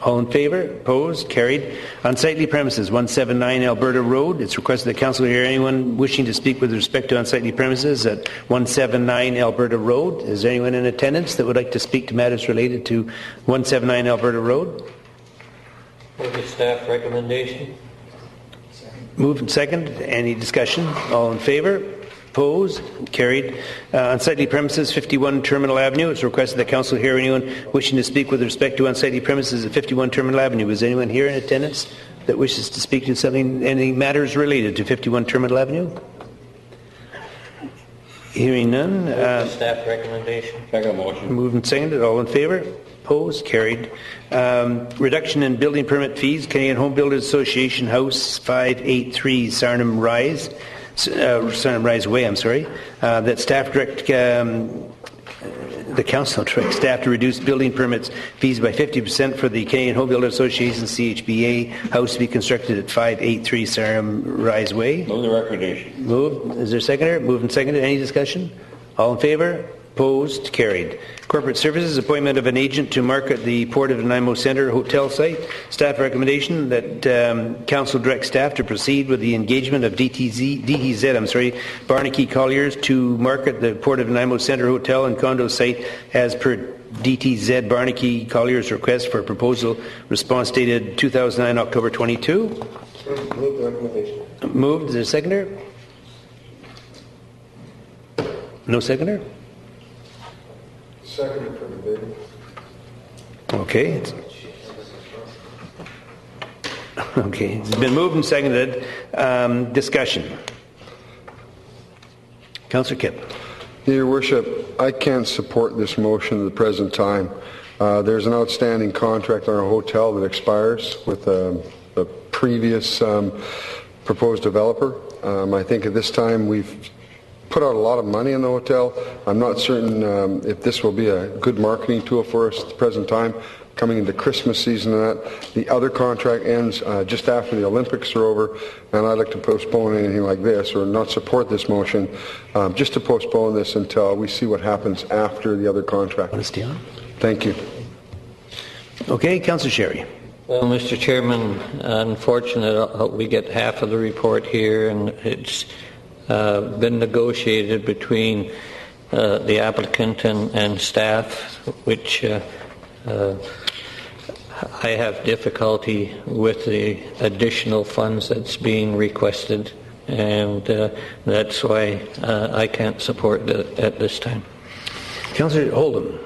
All in favor? Opposed? Carried. Unsightly premises, 179 Alberta Road. It's requested that council hear anyone wishing to speak with respect to unsightly premises at 179 Alberta Road. Is there anyone in attendance that would like to speak to matters related to 179 Alberta Road? Move the staff recommendation. Moved and second. Any discussion? All in favor? Opposed? Carried. Unsightly premises, 51 Terminal Avenue. It's requested that council hear anyone wishing to speak with respect to unsightly premises at 51 Terminal Avenue. Is anyone here in attendance that wishes to speak to something, any matters related to 51 Terminal Avenue? Hearing none. Move the staff recommendation. Second motion. Moved and seconded. All in favor? Opposed? Carried. Reduction in building permit fees. Canadian Home Builders Association House 583 Sarnham Rise. Sarnham Rise Way, that staff direct, the council directs staff to reduce building permits fees by 50% for the Canadian Home Builders Association CHBA house to be constructed at 583 Sarnham Rise Way. Move the recommendation. Moved. Is there a seconder? Moved and seconded. Any discussion? All in favor? Opposed? Carried. Corporate Services, appointment of an agent to market the Port of Nanaimo Centre hotel site. Staff recommendation that council direct staff to proceed with the engagement of DTZ, Barnaky Colliers to market the Port of Nanaimo Centre hotel and condo site as per DTZ Barnaky Colliers' request for proposal response dated 2009 October 22. Move the recommendation. Moved. Is there a seconder? No seconder? Second for the baby. Okay. Okay, it's been moved and seconded. Discussion. Councillor Kipp. Your Worship, I can't support this motion at the present time. There's an outstanding contract on our hotel that expires with the previous proposed developer. I think at this time we've put out a lot of money in the hotel. I'm not certain if this will be a good marketing tool for us at the present time, coming into Christmas season and that. The other contract ends just after the Olympics are over, and I'd like to postpone anything like this or not support this motion, just to postpone this until we see what happens after the other contract. Thank you. Okay, Councillor Sherry. Well, Mr. Chairman, unfortunately, we get half of the report here, and it's been negotiated between the applicant and staff, which I have difficulty with the additional funds that's being requested, and that's why I can't support it at this time. Councillor Oldham.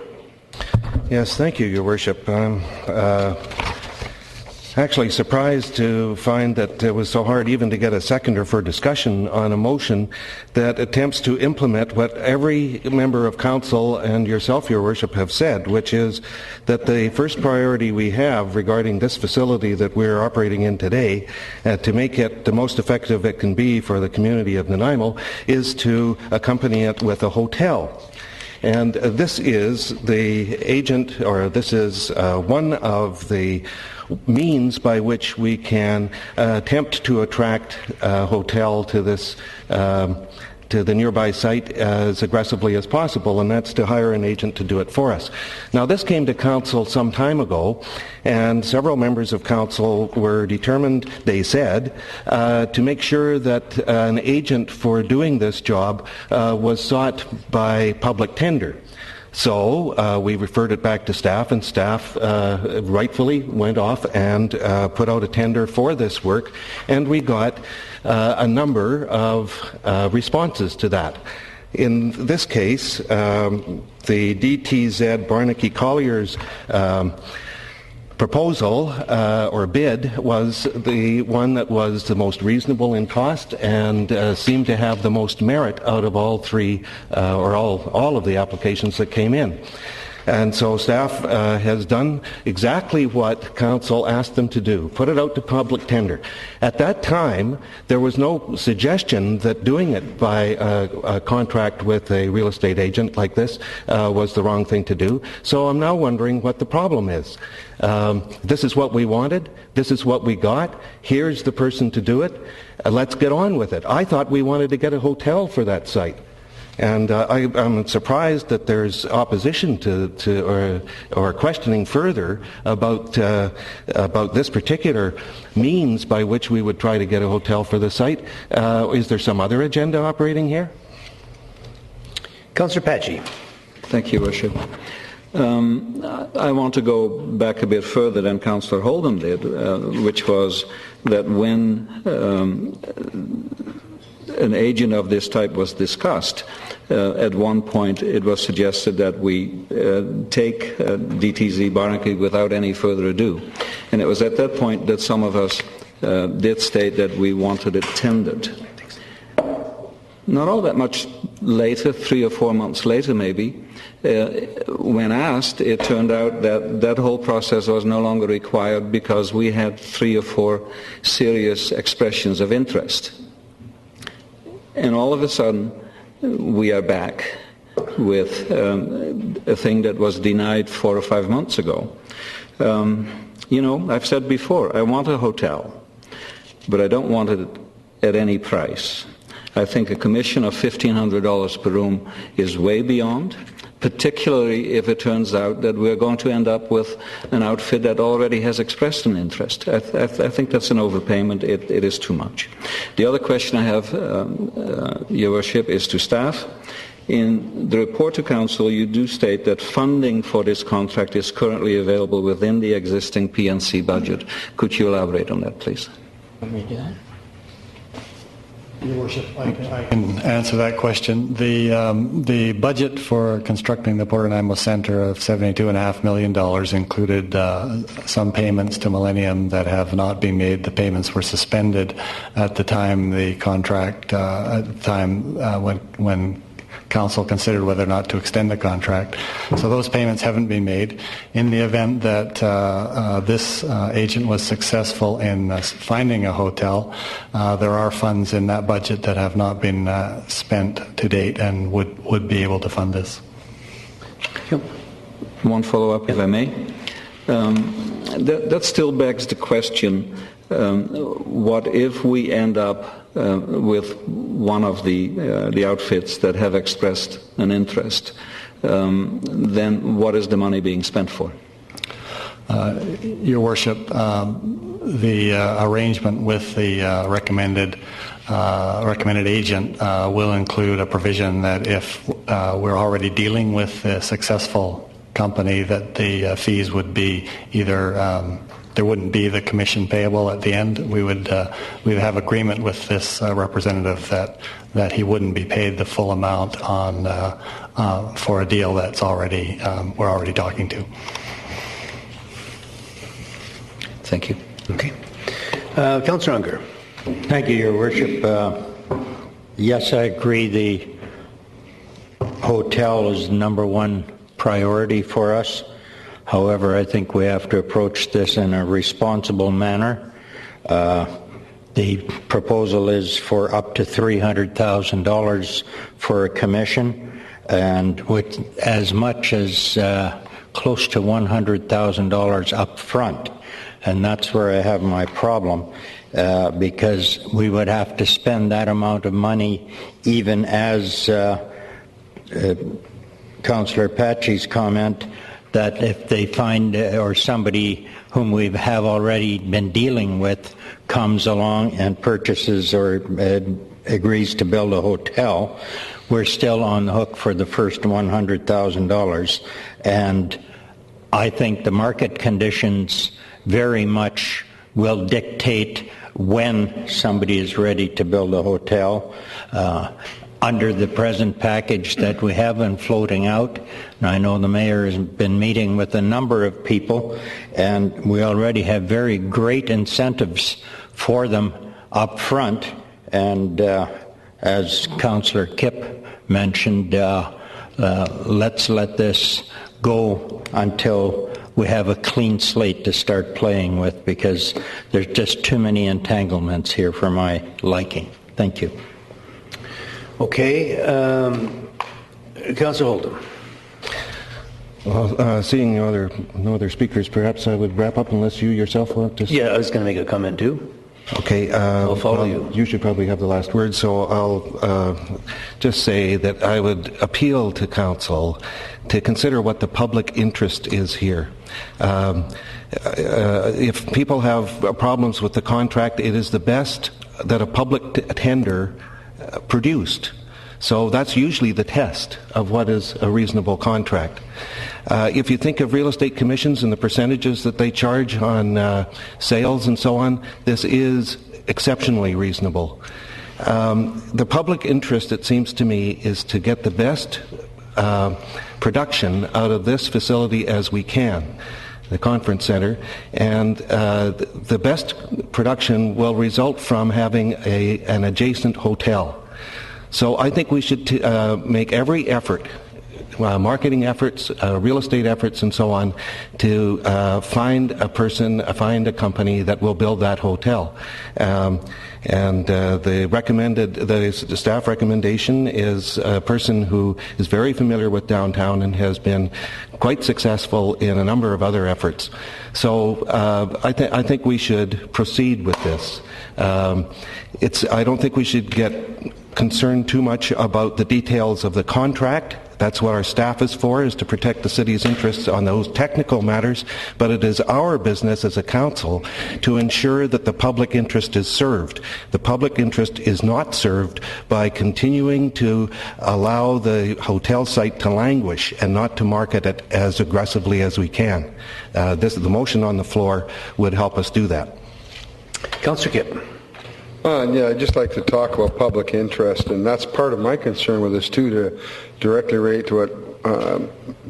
Yes, thank you, Your Worship. I'm actually surprised to find that it was so hard even to get a seconder for discussion on a motion that attempts to implement what every member of council and yourself, Your Worship, have said, which is that the first priority we have regarding this facility that we're operating in today, to make it the most effective it can be for the community of Nanaimo, is to accompany it with a hotel. And this is the agent, or this is one of the means by which we can attempt to attract a hotel to this to the nearby site as aggressively as possible, and that's to hire an agent to do it for us. Now, this came to council some time ago, and several members of council were determined, they said, to make sure that an agent for doing this job was sought by public tender. So we referred it back to staff, and staff rightfully went off and put out a tender for this work, and we got a number of responses to that. In this case, the DTZ Barnaky Collier's proposal or bid was the one that was the most reasonable in cost and seemed to have the most merit out of all three or all of the applications that came in. And so staff has done exactly what council asked them to do, put it out to public tender. At that time, there was no suggestion that doing it by a contract with a real estate agent like this was the wrong thing to do. So I'm now wondering what the problem is. This is what we wanted. This is what we got. Here's the person to do it. Let's get on with it. I thought we wanted to get a hotel for that site. And I'm surprised that there's opposition to or questioning further about this particular means by which we would try to get a hotel for the site. Is there some other agenda operating here? Councillor Pachi. Thank you, Worship. I want to go back a bit further than Councillor Holden did, which was that when an agent of this type was discussed, at one point it was suggested that we take DTZ Barnaky without any further ado. And it was at that point that some of us did state that we wanted it tendered. Not all that much later, 3 or 4 months later maybe, when asked, it turned out that that whole process was no longer required because we had 3 or 4 serious expressions of interest. And all of a sudden, we are back with a thing that was denied 4 or 5 months ago. You know, I've said before, I want a hotel, but I don't want it at any price. I think a commission of $1,500 per room is way beyond, particularly if it turns out that we're going to end up with an outfit that already has expressed an interest. I think that's an overpayment. It is too much. The other question I have, Your Worship, is to staff. In the report to Council, you do state that funding for this contract is currently available within the existing PNC budget. Could you elaborate on that, please? Let me do that. Your Worship, I can answer that question. The budget for constructing the Port Nanaimo Centre of $72.5 million included some payments to Millennium that have not been made. The payments were suspended at the time the contract, when Council considered whether or not to extend the contract. So those payments haven't been made. In the event that this agent was successful in finding a hotel, there are funds in that budget that have not been spent to date and would be able to fund this. One follow-up, if I may. That still begs the question, what if we end up with one of the outfits that have expressed an interest, then what is the money being spent for? Your Worship, the arrangement with the recommended agent will include a provision that if we're already dealing with a successful company, that the fees would be either there wouldn't be the commission payable at the end. We would have agreement with this representative that he wouldn't be paid the full amount on for a deal that's already we're already talking to. Thank you. Okay, Councillor Unger. Thank you, Your Worship. Yes, I agree. The hotel is number one priority for us. However, I think we have to approach this in a responsible manner. The proposal is for up to $300,000 for a commission, and with as much as close to $100,000 up front. And that's where I have my problem, because we would have to spend that amount of money even as Councillor Patchy's comment, that if they find or somebody whom we have already been dealing with comes along and purchases or agrees to build a hotel, we're still on the hook for the first $100,000. And I think the market conditions very much will dictate when somebody is ready to build a hotel. Under the present package that we have been floating out, and I know the mayor has been meeting with a number of people, and we already have very great incentives for them up front. And as Councillor Kipp mentioned, let's let this go until we have a clean slate to start playing with, because there's just too many entanglements here for my liking. Thank you. Okay, Councillor Oldham. Well, seeing no other speakers, perhaps I would wrap up unless you yourself want to... Yeah, I was going to make a comment too. Okay, I'll follow you. You should probably have the last word, so I'll just say that I would appeal to Council to consider what the public interest is here. If people have problems with the contract, it is the best that a public tender produced. So that's usually the test of what is a reasonable contract. If you think of real estate commissions and the percentages that they charge on sales and so on, this is exceptionally reasonable. The public interest, it seems to me, is to get the best production out of this facility as we can, the conference center, and the best production will result from having an adjacent hotel. So I think we should make every effort, marketing efforts, real estate efforts, and so on, to find a company that will build that hotel. The staff recommendation is a person who is very familiar with downtown and has been quite successful in a number of other efforts. So I think we should proceed with this. I don't think we should get concerned too much about the details of the contract. That's what our staff is for, is to protect the city's interests on those technical matters, but it is our business as a council to ensure that the public interest is served. The public interest is not served by continuing to allow the hotel site to languish and not to market it as aggressively as we can. The motion on the floor would help us do that. Councillor Kipp. Yeah, I'd just like to talk about public interest, and that's part of my concern with this too, to directly relate to what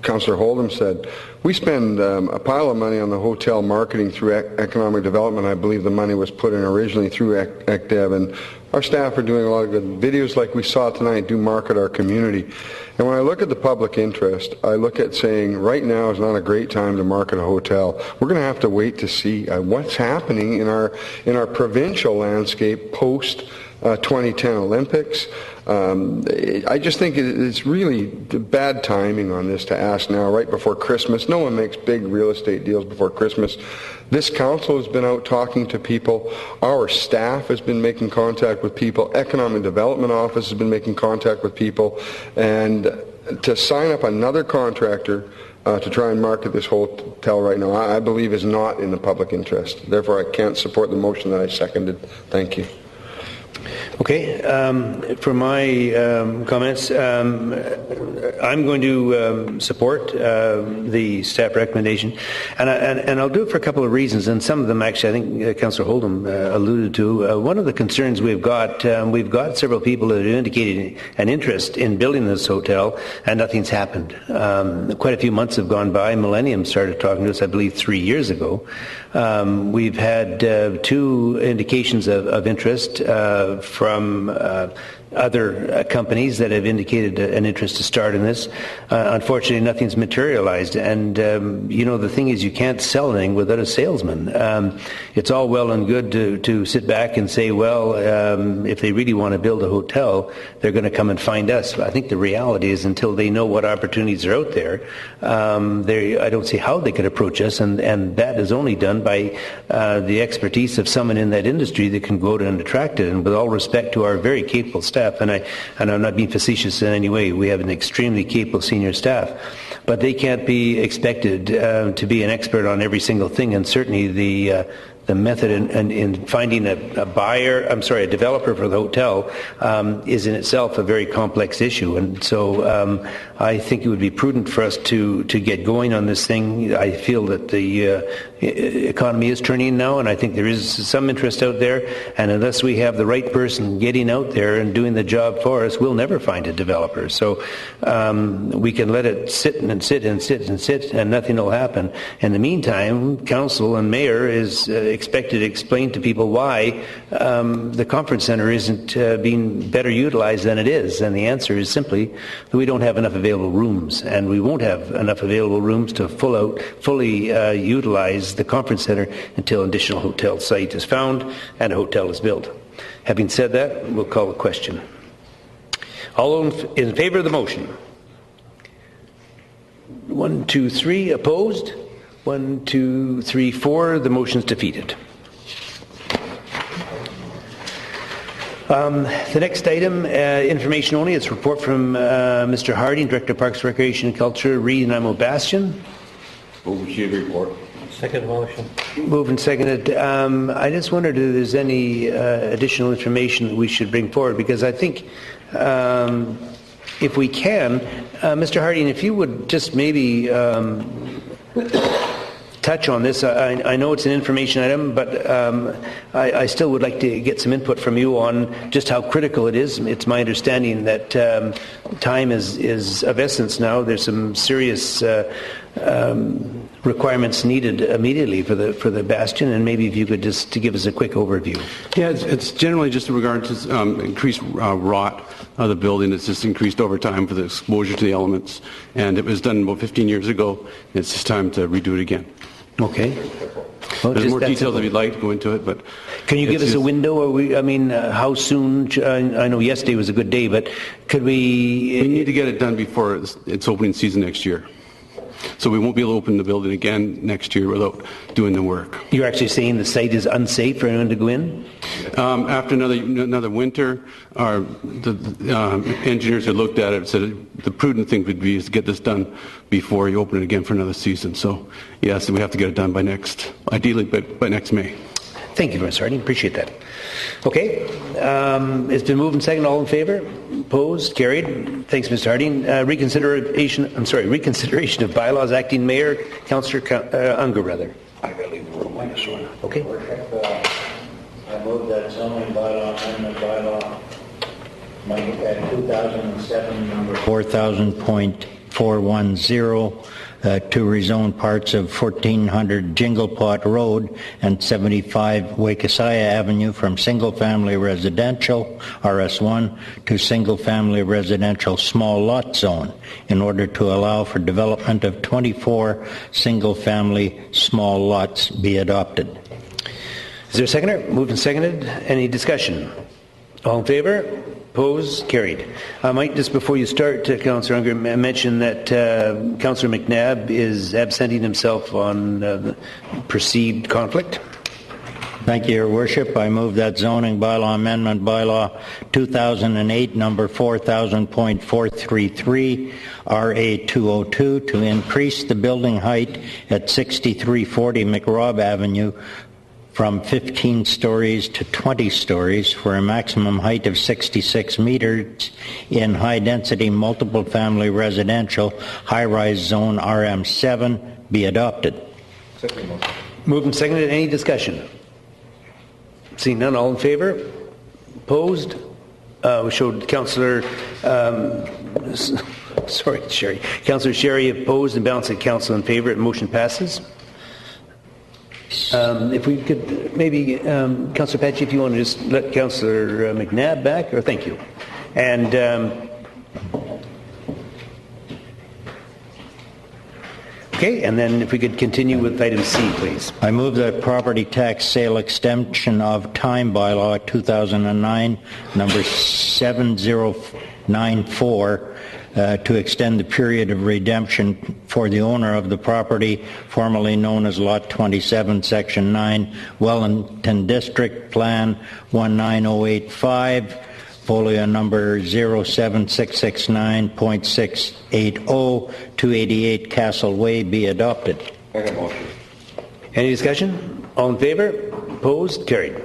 Councillor Holdham said. We spend a pile of money on the hotel marketing through economic development. I believe the money was put in originally through ECDEV, and our staff are doing a lot of good videos like we saw tonight, do market our community. And when I look at the public interest, I look at saying right now is not a great time to market a hotel. We're going to have to wait to see what's happening in our provincial landscape post 2010 Olympics. I just think it's really bad timing on this to ask now, right before Christmas. No one makes big real estate deals before Christmas. This council has been out talking to people. Our staff has been making contact with people. Economic Development Office has been making contact with people. And to sign up another contractor to try and market this hotel right now, I believe is not in the public interest. Therefore, I can't support the motion that I seconded. Thank you. Okay, for my comments, I'm going to support the staff recommendation, and I'll do it for a couple of reasons, and some of them actually I think Councillor Holdham alluded to. One of the concerns we've got several people that have indicated an interest in building this hotel, and nothing's happened. Quite a few months have gone by. Millennium started talking to us, I believe, 3 years ago. We've had 2 indications of interest from other companies that have indicated an interest to start in this. Unfortunately, nothing's materialized. And, the thing is, you can't sell anything without a salesman. It's all well and good to sit back and say, well, if they really want to build a hotel, they're going to come and find us. I think the reality is until they know what opportunities are out there, I don't see how they could approach us. And that is only done by the expertise of someone in that industry that can go out and attract it. And with all respect to our very capable staff, and I'm not being facetious in any way. We have an extremely capable senior staff, but they can't be expected to be an expert on every single thing, and certainly the method in finding a developer for the hotel is in itself a very complex issue. And so I think it would be prudent for us to get going on this thing. I feel that the economy is turning now, and I think there is some interest out there, and unless we have the right person getting out there and doing the job for us, we'll never find a developer. So we can let it sit and sit and sit and sit, and nothing will happen. In the meantime, council and mayor is expected to explain to people why the conference center isn't being better utilized than it is, and the answer is simply that we don't have enough available rooms, and we won't have enough available rooms to fully utilize the conference center until an additional hotel site is found and a hotel is built. Having said that, we'll call the question. All in favor of the motion? 1, 2, 3. Opposed? 1, 2, 3, 4. The motion is defeated. The next item, information only. It's a report from Mr. Harding, Director of Parks, Recreation and Culture, Reed and Imo Bastion. Oversee the report. Second motion. Moved and seconded. I just wondered if there's any additional information that we should bring forward, because I think if we can, Mr. Harding, if you would just maybe touch on this. I know it's an information item, but I still would like to get some input from you on just how critical it is. It's my understanding that time is of essence now. There's some serious requirements needed immediately for the bastion, and maybe if you could just to give us a quick overview. Yeah, it's generally just in regard to increased rot of the building. It's just increased over time for the exposure to the elements, and it was done about 15 years ago. It's just time to redo it again. Okay. Well, there's more details if you'd like to go into it, but can you give us a window? Or how soon? I know yesterday was a good day, but could we? We need to get it done before its opening season next year. So we won't be able to open the building again next year without doing the work. You're actually saying the site is unsafe for anyone to go in? After another winter, the engineers had looked at it and said the prudent thing would be is to get this done before you open it again for another season. So yes, we have to get it done ideally by next May. Thank you, Mr. Harding. Appreciate that. Okay. It's been moved and seconded. All in favor? Opposed? Carried. Thanks, Mr. Harding. Reconsideration of bylaws. Acting Mayor, Councillor Unger, rather. I gotta leave the room on this one. Okay. move that zoning bylaw amendment bylaw 2007 number 4000.410 to rezone parts of 1400 Jinglepot Road and 75 Wakasaya Avenue from single-family residential RS1 to single-family residential small lot zone in order to allow for development of 24 single-family small lots be adopted. Is there a seconder? Moved and seconded. Any discussion? All in favor? Opposed? Carried. I might just before you start, Councillor Unger, mention that Councillor McNabb is absenting himself on perceived conflict. Thank you, Your Worship. I move that zoning bylaw amendment bylaw 2008 number 4000.433 RA 202 to increase the building height at 6340 McRobb Avenue from 15 stories to 20 stories for a maximum height of 66 meters in high-density multiple-family residential high-rise zone RM7 be adopted. Moved and seconded. Any discussion? Seeing none, all in favor? Opposed? We showed Councillor Sherry. Councillor Sherry opposed and balanced at Council in favor. Motion passes. If we could maybe, Councillor Patsy, if you want to just let Councillor McNabb back, or thank you. And okay, and then if we could continue with item C, please. I move that property tax sale extension of time bylaw 2009 number 7094 to extend the period of redemption for the owner of the property formerly known as Lot 27, Section 9, Wellington District Plan 19085, folio number 07669.680, 288 Castle Way be adopted. Second motion. Any discussion? All in favor? Opposed? Carried.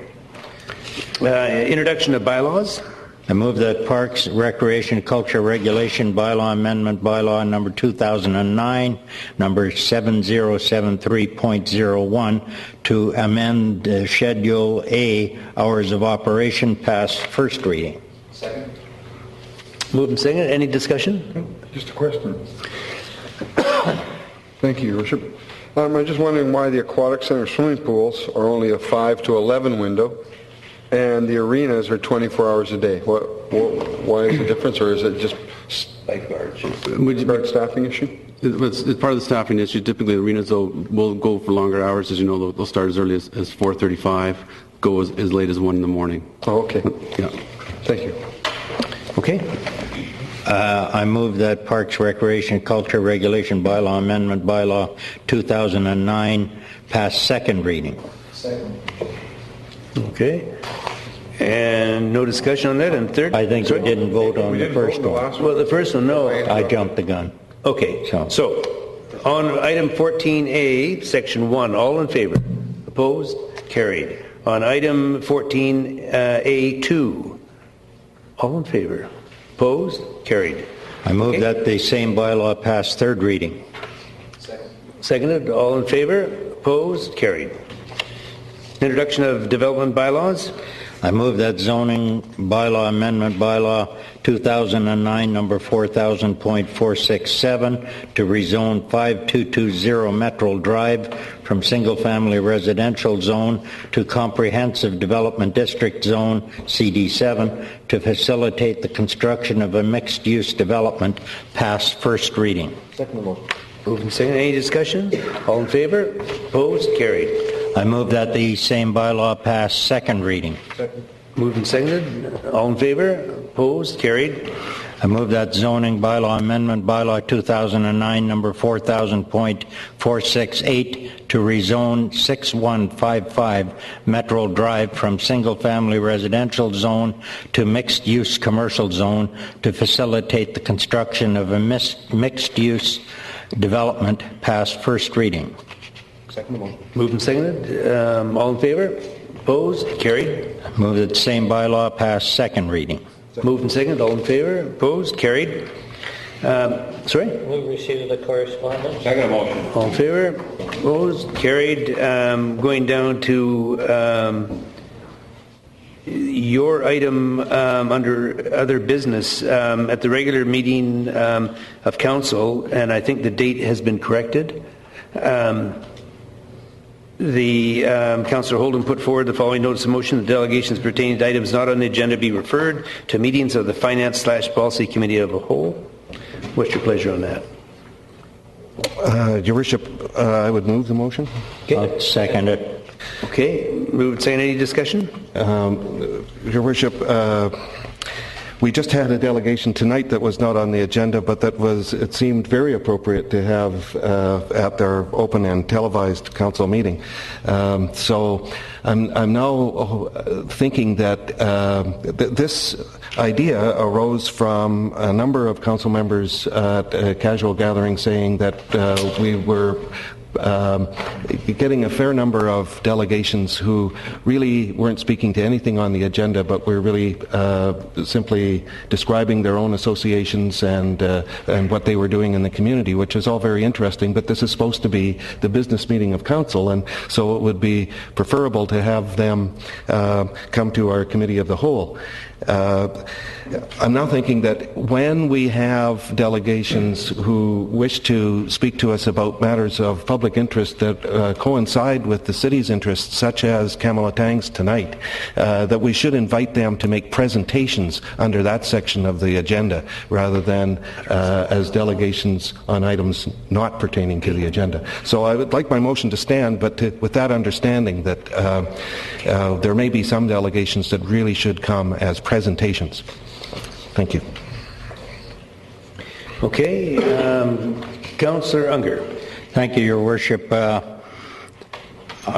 Introduction of bylaws. I move that Parks, Recreation, Culture Regulation Bylaw Amendment Bylaw number 2009, number 7073.01 to amend Schedule A, Hours of Operation, pass first reading. Second. Moved and seconded. Any discussion? Just a question. Thank you, Your Worship. I'm just wondering why the aquatic center swimming pools are only a 5 to 11 window and the arenas are 24 hours a day. Why is the difference, or is it just lifeguards? Staffing issue? It's part of the staffing issue. Typically, the arenas will go for longer hours. As you know, they'll start as early as 4:35, go as late as 1 in the morning. Oh, okay. Yeah. Thank you. Okay. I move that Parks, Recreation, Culture Regulation Bylaw Amendment Bylaw 2009 pass second reading. Second. Okay. And no discussion on that. And third? I think we didn't vote on the first one. Well, the first one, no. I jumped the gun. Okay. So, on item 14A, section 1, all in favor? Opposed? Carried. On item 14A2, all in favor? Opposed? Carried. I move that the same bylaw pass third reading. Second. Seconded. All in favor? Opposed? Carried. Introduction of development bylaws. I move that zoning bylaw amendment bylaw 2009 number 4000.467 to rezone 5220 Metro Drive from single-family residential zone to comprehensive development district zone CD7 to facilitate the construction of a mixed-use development pass first reading. Second motion. Moved and seconded. Any discussion? All in favor? Opposed? Carried. I move that the same bylaw pass second reading. Second. Moved and seconded. All in favor? Opposed? Carried. I move that zoning bylaw amendment bylaw 2009 number 4000.468 to rezone 6155 Metro Drive from single-family residential zone to mixed-use commercial zone to facilitate the construction of a mixed-use development pass first reading. Second motion. Moved and seconded. All in favor? Opposed? Carried. Move that the same bylaw pass second reading. Moved and seconded. All in favor? Opposed? Carried. Sorry? Move receipt of the correspondence. Second motion. All in favor? Opposed? Carried. Going down to your item under other business at the regular meeting of council, and I think the date has been corrected. Councillor Holden put forward the following notice of motion: the delegations pertaining to items not on the agenda be referred to meetings of the Finance/Policy Committee of the whole. What's your pleasure on that? Your Worship, I would move the motion. Okay. I'll second it. Okay. Move. Say any discussion? Your Worship, we just had a delegation tonight that was not on the agenda, but it seemed very appropriate to have at their open and televised council meeting. So I'm now thinking that this idea arose from a number of council members at a casual gathering saying that we were getting a fair number of delegations who really weren't speaking to anything on the agenda, but were really simply describing their own associations and what they were doing in the community, which is all very interesting, but this is supposed to be the business meeting of council, and so it would be preferable to have them come to our committee of the whole. I'm now thinking that when we have delegations who wish to speak to us about matters of public interest that coincide with the city's interests, such as Kamalatang's tonight, that we should invite them to make presentations under that section of the agenda rather than as delegations on items not pertaining to the agenda. So I would like my motion to stand, but with that understanding that there may be some delegations that really should come as presentations. Thank you. Okay. Councillor Unger. Thank you, Your Worship.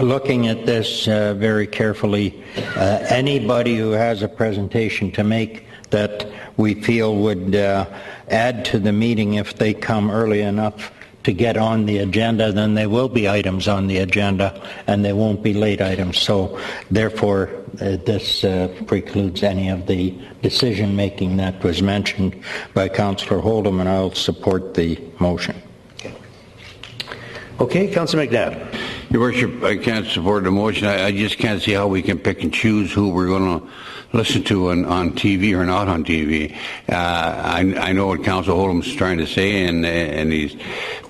Looking at this very carefully, anybody who has a presentation to make that we feel would add to the meeting, if they come early enough to get on the agenda, then there will be items on the agenda and they won't be late items. So therefore this precludes any of the decision making that was mentioned by Councillor Holdham, and I'll support the motion. Okay, Councillor McNabb. Your Worship, I can't support the motion. I just can't see how we can pick and choose who we're going to listen to on TV or not on TV. I know what Councillor Holdham's trying to say, and he's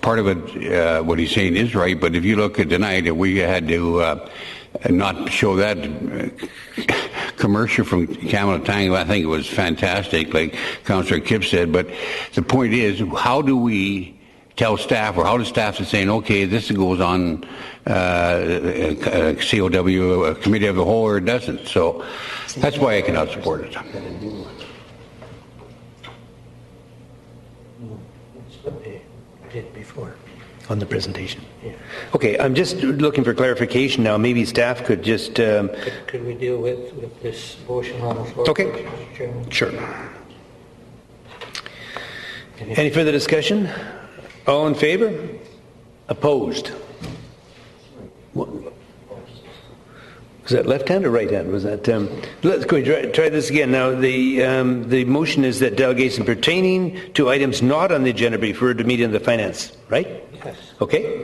part of it. What he's saying is right, but if you look at tonight, we had to not show that commercial from Kamalatang. I think it was fantastic, like Councillor Kipp said. But the point is, how do we tell staff, or how does staff saying, okay, this goes on COW, a committee of the whole, or it doesn't? So that's why I cannot support it. Did before on the presentation. Yeah. Okay, I'm just looking for clarification now. Maybe staff could just... Could we deal with this motion on the floor? Okay. Mr. Chairman? Sure. Any further discussion? All in favor? Opposed? Was that left hand or right hand? Was that? Let's go try this again. Now, the motion is that delegation pertaining to items not on the agenda be referred to meeting of the finance, right? Yes. Okay.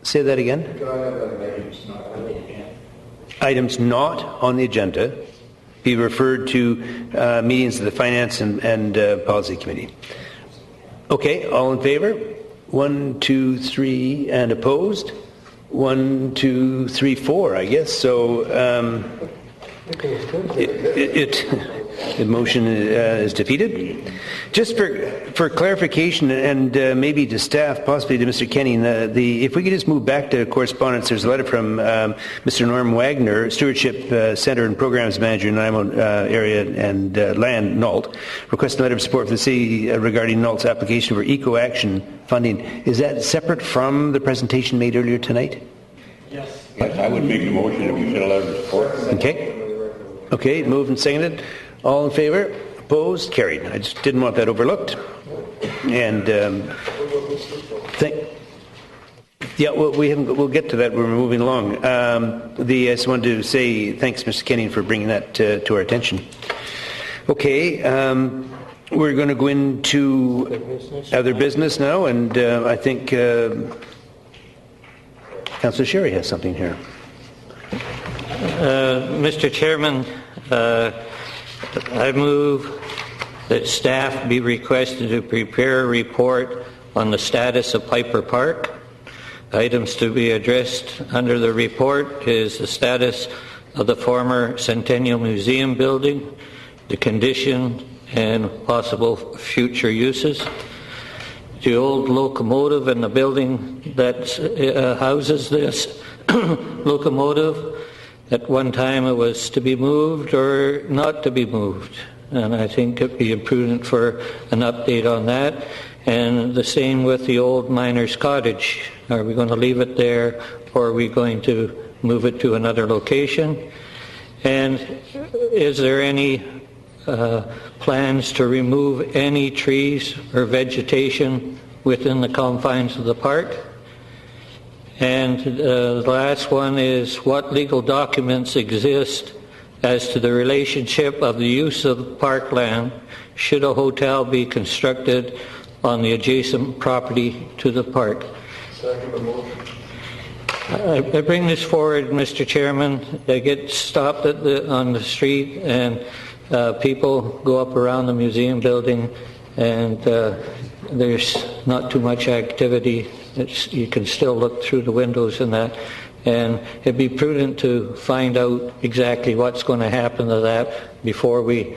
Say that again. Items not on the agenda be referred to meetings of the Finance and Policy Committee. Okay, all in favor? 1, 2, 3, and opposed? 1, 2, 3, 4, I guess. So the motion is defeated. Just for clarification, and maybe to staff, possibly to Mr. Kenny, if we could just move back to correspondence, there's a letter from Mr. Norm Wagner, Stewardship Center and Programs Manager in Nanaimo Area and Land, NALT, requesting a letter of support for the city regarding NALT's application for Eco-Action funding. Is that separate from the presentation made earlier tonight? Yes. I would make the motion if you should allow the support. Okay. Okay, moved and seconded. All in favor? Opposed? Carried. I just didn't want that overlooked. And we'll get to that when we're moving along. I just wanted to say thanks, Mr. Kenny, for bringing that to our attention. Okay, we're going to go into other business now, and I think Councillor Sherry has something here. Mr. Chairman, I move that staff be requested to prepare a report on the status of Piper Park. Items to be addressed under the report is the status of the former Centennial Museum building, the condition and possible future uses, the old locomotive and the building that houses this locomotive. At one time it was to be moved or not to be moved, and I think it would be prudent for an update on that. And the same with the old miner's cottage. Are we going to leave it there, or are we going to move it to another location? And is there any plans to remove any trees or vegetation within the confines of the park? And the last one is, what legal documents exist as to the relationship of the use of parkland should a hotel be constructed on the adjacent property to the park? I bring this forward, Mr. Chairman. I get stopped on the street, and people go up around the museum building, and there's not too much activity. You can still look through the windows and that, and it'd be prudent to find out exactly what's going to happen to that before we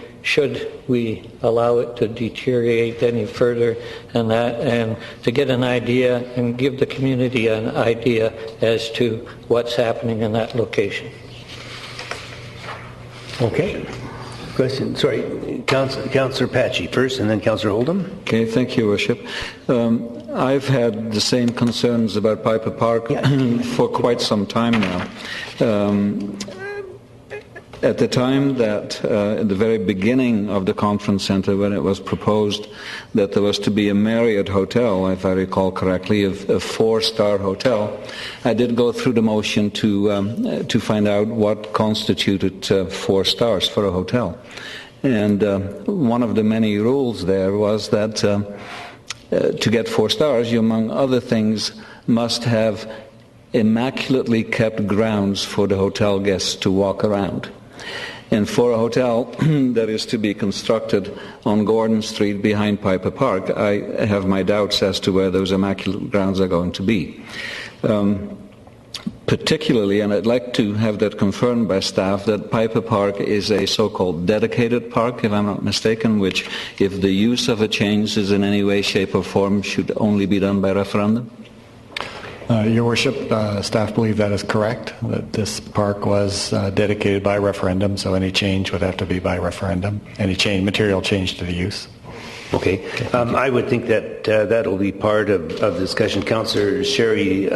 allow it to deteriorate any further and that, and to get an idea and give the community an idea as to what's happening in that location. Okay. Question. Sorry, Councillor Patchy first, and then Councillor Oldham. Okay, thank you, Worship. I've had the same concerns about Piper Park for quite some time now. At the time that, at the very beginning of the conference center, when it was proposed that there was to be a Marriott hotel, if I recall correctly, a 4-star hotel, I did go through the motion to find out what constituted 4 stars for a hotel. And one of the many rules there was that to get 4 stars, you, among other things, must have immaculately kept grounds for the hotel guests to walk around. And for a hotel that is to be constructed on Gordon Street behind Piper Park, I have my doubts as to where those immaculate grounds are going to be. Particularly, and I'd like to have that confirmed by staff, that Piper Park is a so-called dedicated park, if I'm not mistaken, which, if the use of it changes in any way, shape or form, should only be done by referendum? Your Worship, staff believe that is correct, that this park was dedicated by referendum, so any change would have to be by referendum, any material change to the use. Okay. I would think that that'll be part of the discussion. Councillor Sherry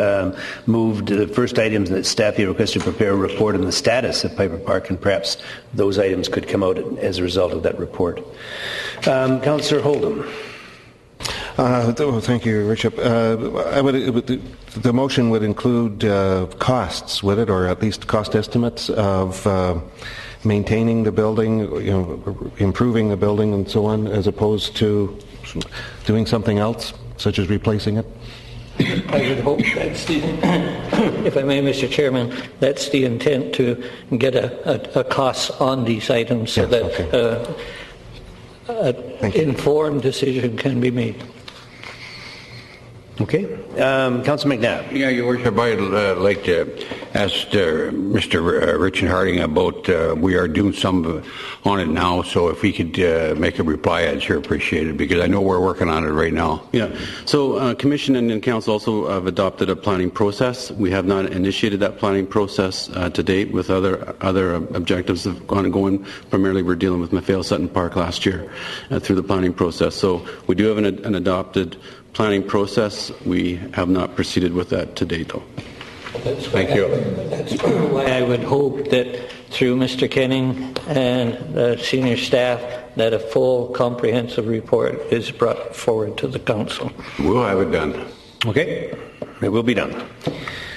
moved the first items that staff be requested to prepare a report on the status of Piper Park, and perhaps those items could come out as a result of that report. Councillor Oldham. Thank you, Richard. The motion would include costs, would it, or at least cost estimates of maintaining the building, improving the building, and so on, as opposed to doing something else, such as replacing it? I would hope that's the, if I may, Mr. Chairman, that's the intent, to get a cost on these items so that an informed decision can be made. Okay. Councillor McNabb. Yeah, Your Worship, I'd like to ask Mr. Richard Harding about, we are doing some on it now, so if we could make a reply, I'd sure appreciate it, because I know we're working on it right now. Yeah. So Commission and Council also have adopted a planning process. We have not initiated that planning process to date, with other objectives of ongoing. Primarily, we're dealing with McPhail Sutton Park last year through the planning process. So we do have an adopted planning process. We have not proceeded with that to date, though. Thank you. That's why I would hope that through Mr. Kenning and senior staff, that a full comprehensive report is brought forward to the Council. We'll have it done. Okay. It will be done.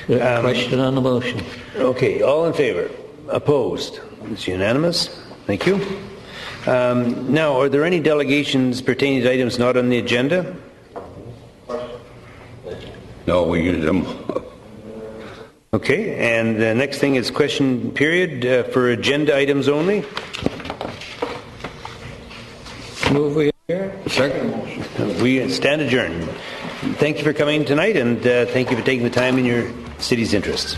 Question on the motion. Okay. All in favor? Opposed? It's unanimous. Thank you. Now, are there any delegations pertaining to items not on the agenda? No, we use them. Okay, and the next thing is question period for agenda items only. Move we adjourn. Second motion. We stand adjourned. Thank you for coming tonight, and thank you for taking the time in your city's interests.